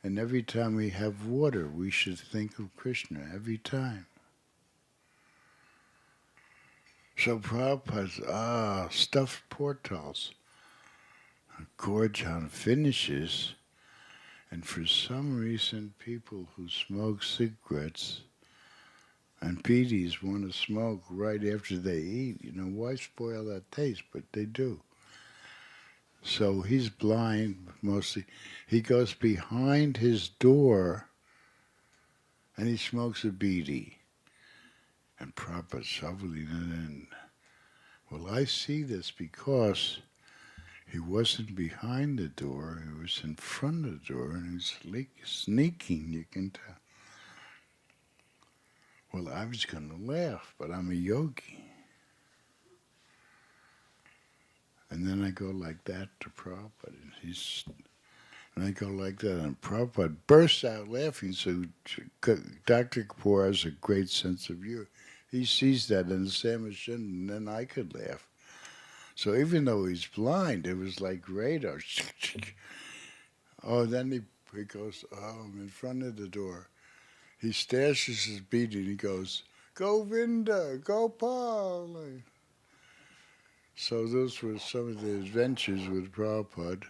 And every time we have water, we should think of Krishna, every time. So Prabhupada's, stuffed portals. Gaurachan finishes, and for some reason people who smoke cigarettes and PDs want to smoke right after they eat. You know, why spoil that taste? But they do. So he's blind mostly. He goes behind his door and he smokes a beedi. And Prabhupada's shoveling it in. Well, I see this because he wasn't behind the door, he was in front of the door, and he was sneaking, you can tell. Well, I was going to laugh, but I'm a yogi. And then I go like that to Prabhupada, and And I go like that, and Prabhupada bursts out laughing. So Dr. Kapoor has a great sense of humor. He sees that in the Sandwich shouldn't, and then I could laugh. So even though he's blind, it was like radar. Oh, then he goes, oh, I'm in front of the door. He stashes his bead and he goes, Govinda, Gopal. So those were some of the adventures with Prabhupada.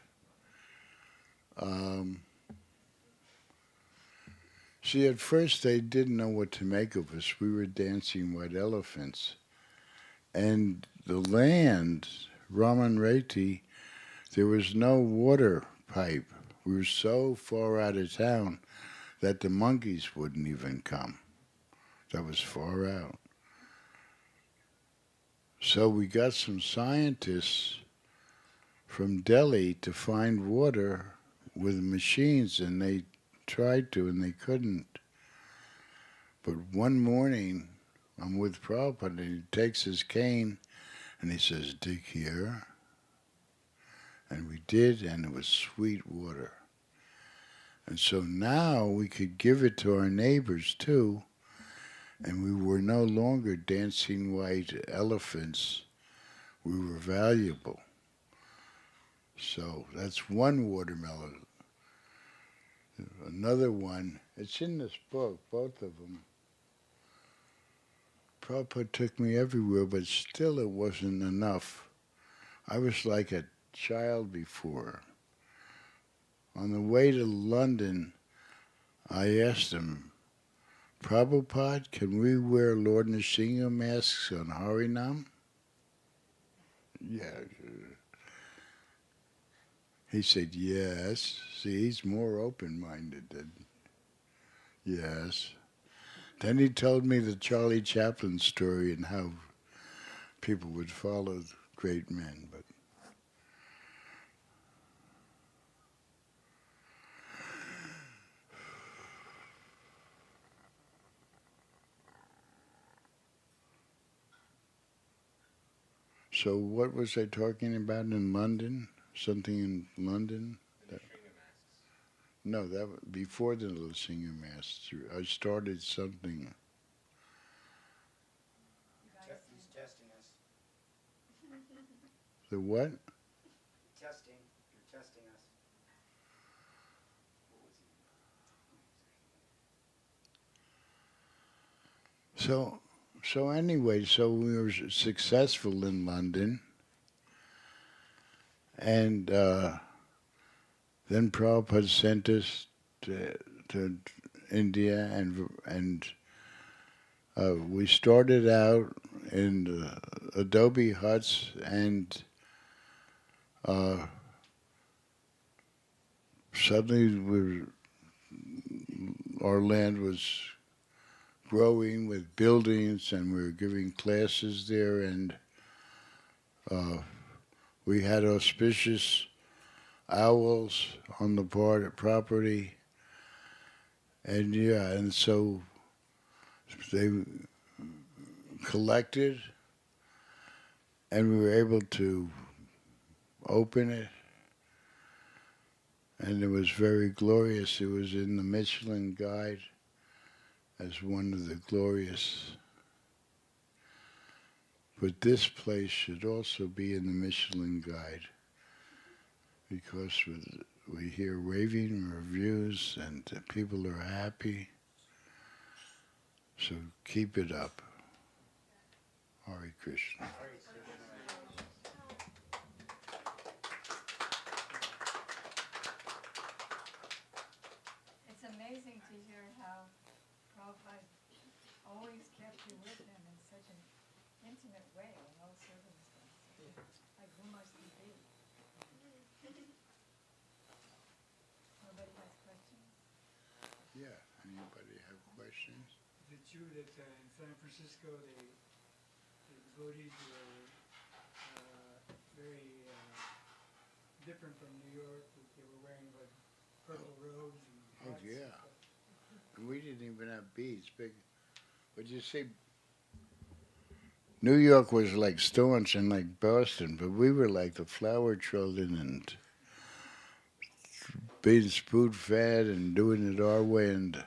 See, at first they didn't know what to make of us. We were dancing white elephants. And the land, Raman Reti, there was no water pipe. We were so far out of town that the monkeys wouldn't even come. That was far out. So we got some scientists from Delhi to find water with machines, and they tried to, and they couldn't. But one morning, I'm with Prabhupada, and he takes his cane, and he says, dig here. And we did, and it was sweet water. And so now we could give it to our neighbors too, and we were no longer dancing white elephants. We were valuable. So that's one watermelon. Another one, it's in this book, both of them. Prabhupada took me everywhere, but still it wasn't enough. I was like a child before. On the way to London, I asked him, Prabhupada, can we wear Lord Nrsimha masks on Harinam? Yeah. He said, yes. See, he's more open-minded than, yes. Then he told me the Charlie Chaplin story and how people would follow great men. But so what was I talking about in London? Something in London? No, that was before the Nrsimha masks. I started something. He's testing us. The what? Testing. You're testing us. So anyway, so we were successful in London, and then Prabhupada sent us to India, and we started out in adobe huts, and suddenly our land was growing with buildings, and we were giving classes there, and we had auspicious owls on the property, and yeah, and so they collected, and we were able to open it, and it was very glorious. It was in the Michelin Guide as one of the glorious. But this place should also be in the Michelin Guide, because we hear raving reviews and people are happy. So keep it up. Hare Krishna. It's amazing to hear how Prabhupada always kept you with him in such an intimate way in all circumstances. Like, who must he be? Nobody has questions? Yeah, anybody have questions? Is it true that in San Francisco the devotees were very different from New York? That they were wearing like purple robes and Oh, hats? yeah. And we didn't even have beads. Big. But you see, New York was like staunch and like Boston, but we were like the flower children and being spoon-fed and doing it our way. And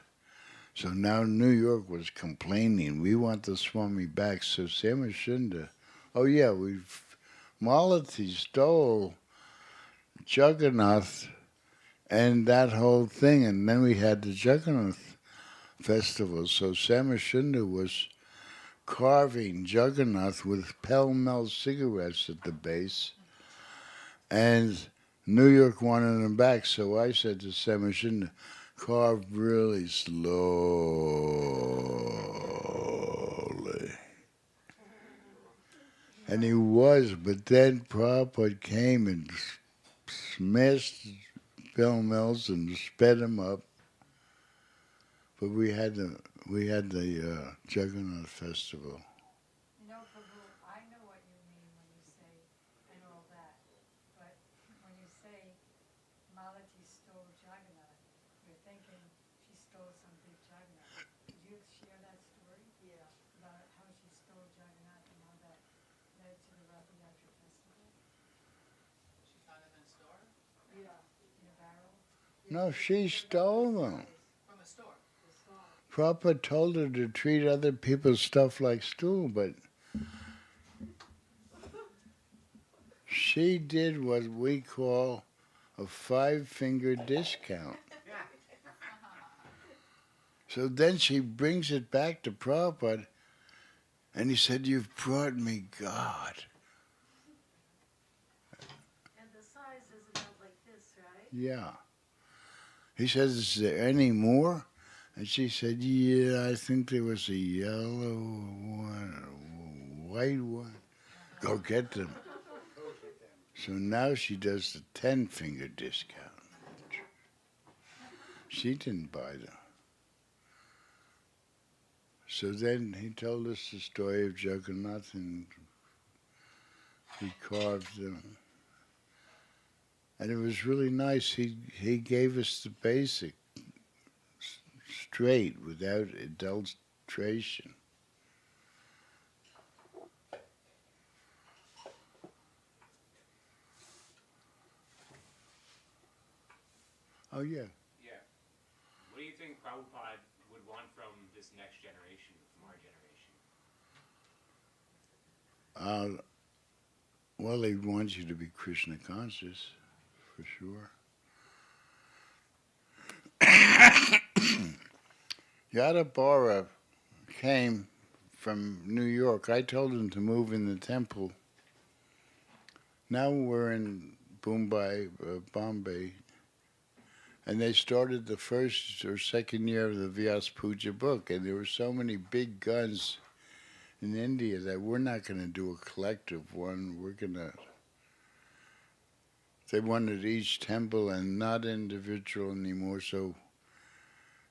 so now New York was complaining, we want the Swami back. So Samashinda, oh yeah, Malati stole Jagannath and that whole thing. And then we had the Jagannath festival. So Samashinda was carving Jagannath with pell-mell cigarettes at the base. And New York wanted him back. So I said to Samashinda, carve really slowly. And he was, but then Prabhupada came and smashed Bill Mills and sped him up. But we had the Jagannath festival. You know, Prabhu, I know what you mean when you say, and all that, but when you say Malati stole Jagannath, you're thinking she stole some big Jagannath. Could you share that story? Yeah. About how she stole Jagannath and how that led to the Rath Yatra festival? She found them in a store? Yeah. In a barrel? No, she stole them. From a store? The stall. Prabhupada told her to treat other people's stuff like stool, but she did what we call a 5-finger discount. So then she brings it back to Prabhupada, and he said, "You've brought me God." And the size is about like this, right? Yeah. He says, "Is there any more?" And she said, "Yeah, I think there was a yellow one, a white one. Go get them." So now she does the 10-finger discount. She didn't buy them. So then he told us the story of Jagannath, and he carved them. And it was really nice. He gave us the basic straight without adulteration. Oh yeah. Yeah. What do you think Prabhupada would want from this next generation, from our generation? Well, he wants you to be Krishna conscious, for sure. Yadabara came from New York. I told him to move in the temple. Now we're in Bombay, and they started the first or second year of the Vyas Puja book, and there were so many big guns in India that we're not going to do a collective one. They wanted each temple and not individual anymore, so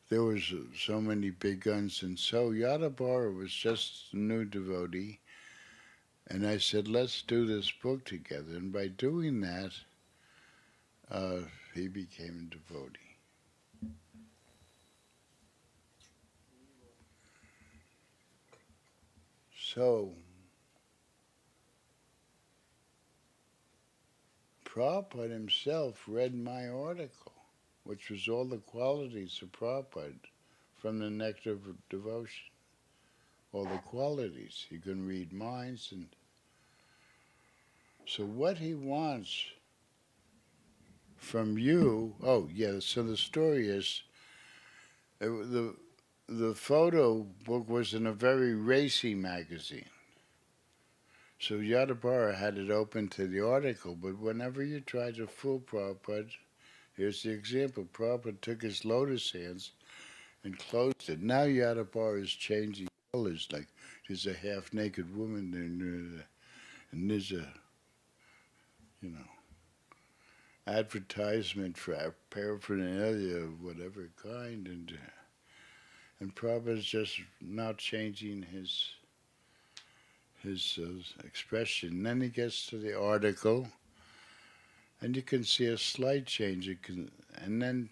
there was so many big guns. And so Yadabara was just a new devotee, and I said, let's do this book together. And by doing that, he became a devotee. So, Prabhupada himself read my article, which was all the qualities of Prabhupada from the Nectar of Devotion. All the qualities. He can read minds. And so what he wants from you, oh yeah, so the story is, the photo book was in a very racy magazine. So Yadabara had it open to the article, but whenever you try to fool Prabhupada, here's the example. Prabhupada took his lotus hands and closed it. Now Yadabara is changing colors, like there's a half-naked woman and there's a, advertisement for paraphernalia of whatever kind, and Prabhupada's just now changing his expression. Then he gets to the article, and you can see a slight change. And then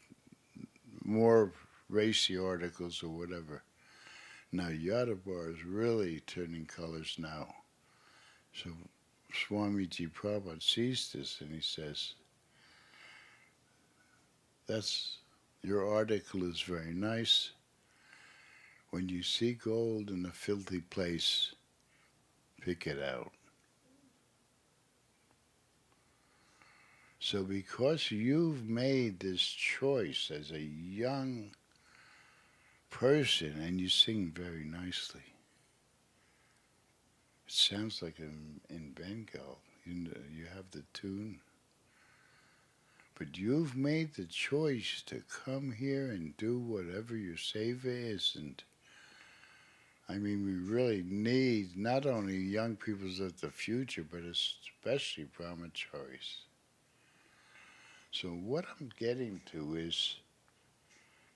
more racy articles or whatever. Now Yadabar is really turning colors now. So Swamiji Prabhupada sees this, and he says, That's your article is very nice. When you see gold in a filthy place, pick it out. So because you've made this choice as a young person, and you sing very nicely. It sounds like in Bengal. You have the tune. But you've made the choice to come here and do whatever your seva is. And I mean, we really need not only young people of the future, but especially brahmacharis. So what I'm getting to is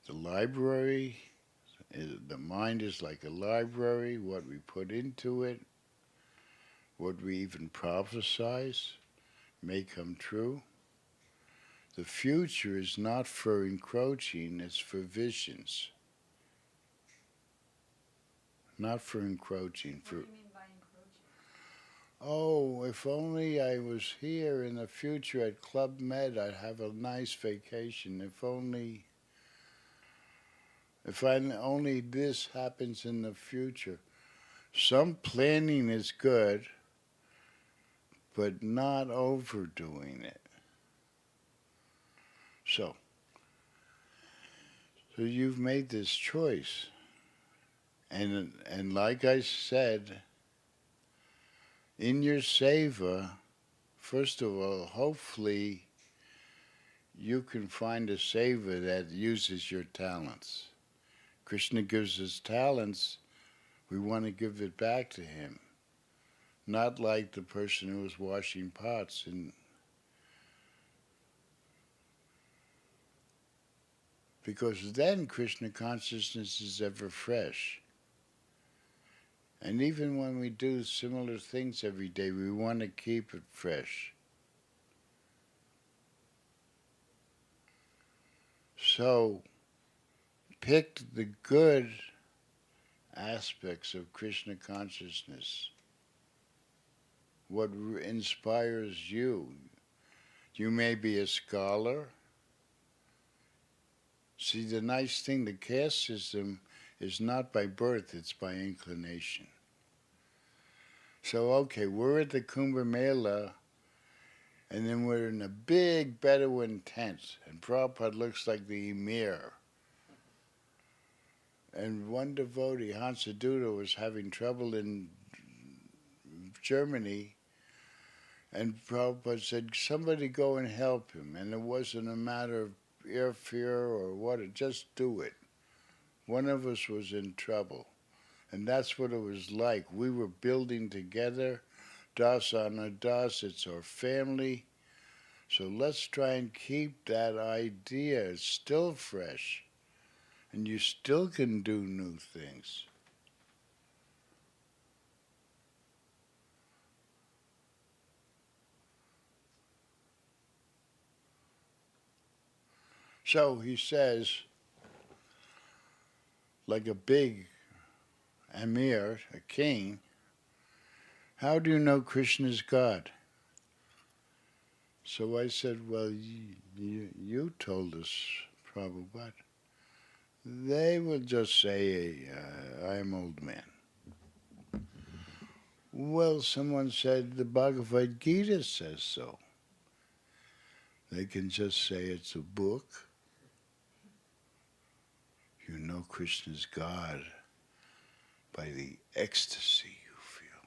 the library. The mind is like a library. What we put into it, what we even prophesize, may come true. The future is not for encroaching, it's for visions. Not for encroaching. What do you mean by encroaching? Oh, if only I was here in the future at Club Med, I'd have a nice vacation. If only this happens in the future. Some planning is good, but not overdoing it. So you've made this choice. And like I said, in your seva, first of all, hopefully you can find a seva that uses your talents. Krishna gives us talents, we want to give it back to him. Not like the person who was washing pots because then Krishna consciousness is ever fresh. And even when we do similar things every day, we want to keep it fresh. So, pick the good aspects of Krishna consciousness. What inspires you. You may be a scholar. See, the nice thing, the caste system is not by birth, it's by inclination. So, okay, we're at the Kumbh Mela, and then we're in a big Bedouin tent, and Prabhupada looks like the emir. And one devotee, Hansaduta, was having trouble in Germany, and Prabhupada said, somebody go and help him. And it wasn't a matter of fear or what, just do it. One of us was in trouble. And that's what it was like. We were building together, Das Ana Das, it's our family. So let's try and keep that idea. It's still fresh. And you still can do new things. So he says, like a big emir, a king, how do you know Krishna is God? So I said, well, you told us, Prabhupada. They will just say, I'm old man. Well, someone said the Bhagavad Gita says so. They can just say it's a book. You know Krishna's God by the ecstasy you feel.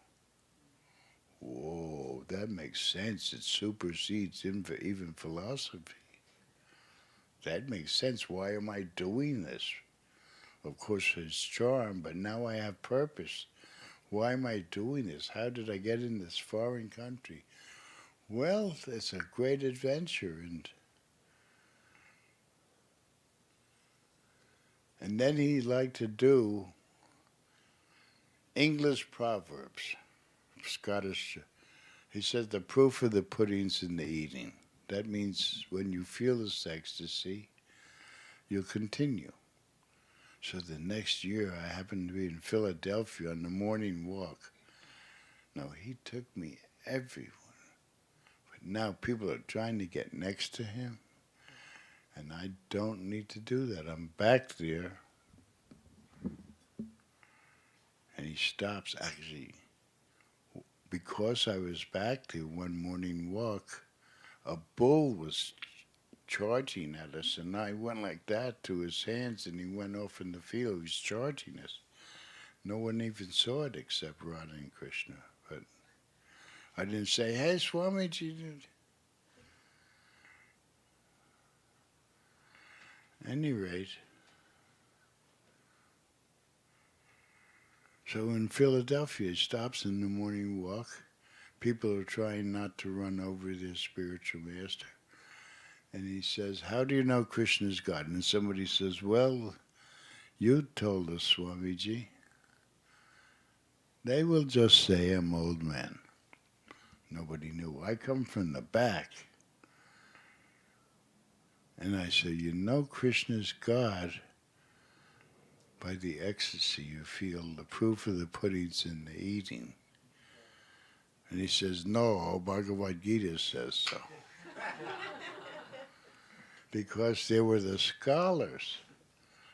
Whoa, that makes sense. It supersedes even philosophy. That makes sense. Why am I doing this? Of course, it's charm, but now I have purpose. Why am I doing this? How did I get in this foreign country? Well, it's a great adventure, and then he liked to do English proverbs, Scottish. He said the proof of the pudding's in the eating. That means when you feel this ecstasy, you'll continue. So the next year I happened to be in Philadelphia on the morning walk. No, he took me everywhere. But now people are trying to get next to him. And I don't need to do that. I'm back there. And he stops. Actually, because I was back there one morning walk, a bull was charging at us, and I went like that to his hands, and he went off in the field. He was charging us. No one even saw it except Radha and Krishna. But I didn't say, "Hey, Swamiji." Any rate, so in Philadelphia, he stops in the morning walk. People are trying not to run over their spiritual master. And he says, "How do you know Krishna is God?" And somebody says, "Well, you told us, Swamiji." They will just say, "I'm old man." Nobody knew. I come from the back. And I say, "You know Krishna is God by the ecstasy you feel. The proof of the pudding's in the eating." And he says, "No, Bhagavad Gita says so." Because they were the scholars.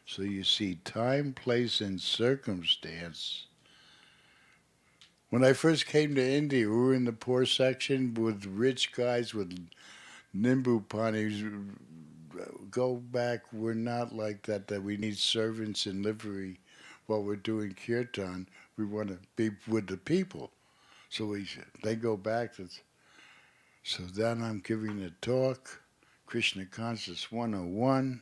So you see, time, place, and circumstance. When I first came to India, we were in the poor section with rich guys with nimbu panis. Go back, we're not like that we need servants in livery while we're doing kirtan. We want to be with the people. So they go back. So then I'm giving a talk, Krishna Conscious 101,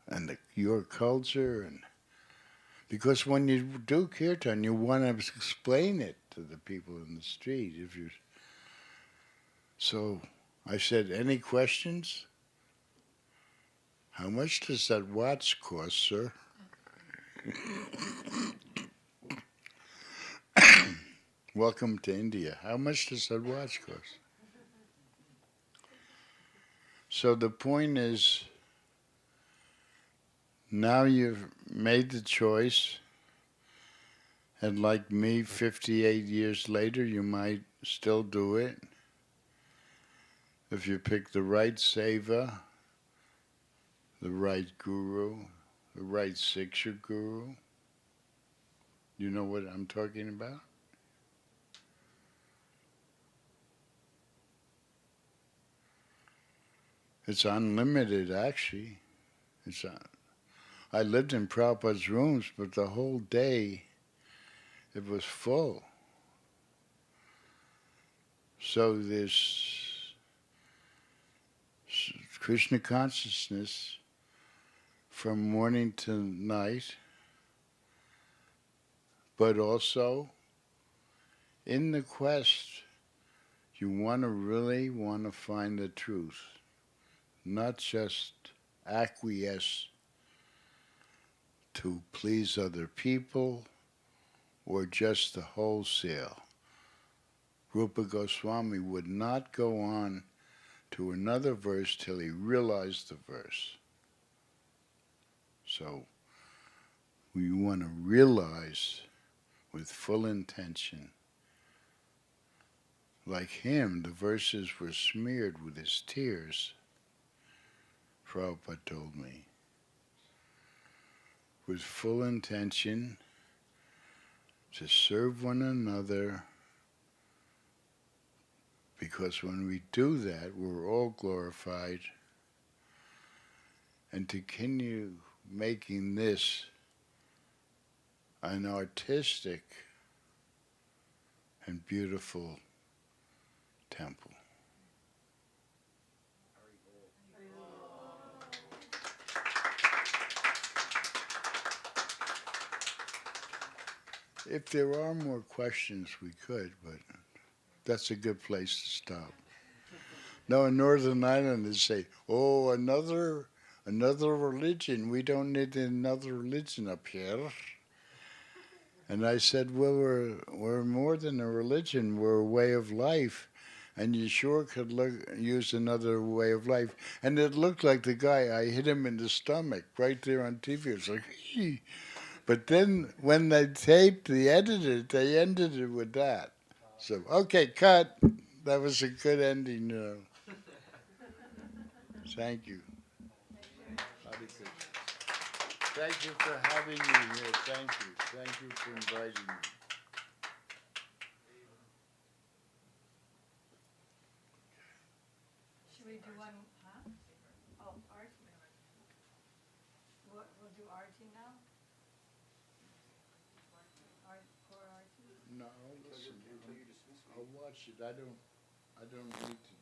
and your culture. And because when you do kirtan, you want to explain it to the people in the street. So I said, "Any questions? How much does that watch cost, sir?" Welcome to India. How much does that watch cost? So the point is, now you've made the choice, and like me, 58 years later, you might still do it. If you pick the right seva, the right guru, the right Siksha guru. You know what I'm talking about? It's unlimited, actually. I lived in Prabhupada's rooms, but the whole day it was full. So this Krishna consciousness from morning to night, but also in the quest, you really want to find the truth, not just acquiesce to please other people or just the wholesale. Rupa Goswami would not go on to another verse till he realized the verse. So we want to realize with full intention. Like him, the verses were smeared with his tears, Prabhupada told me. With full intention to serve one another, because when we do that, we're all glorified, and to continue making this an artistic and beautiful temple. If there are more questions, we could, but that's a good place to stop. No, in Northern Ireland they say, "Oh, another religion. We don't need another religion up here." And I said, "Well, we're more than a religion. We're a way of life, and you sure could use another way of life." And it looked like the guy. I hit him in the stomach right there on TV. It's like, "Hee." But then when they taped the edited, they ended it with that. So, okay, cut. That was a good ending. Thank you. Hare Krishna. Thank you for having me here. Thank you. Thank you for inviting me. Should we do one, huh? Oh, Artie. We'll do Artie now? Poor Artie? No, listen. I'll watch it. I don't need to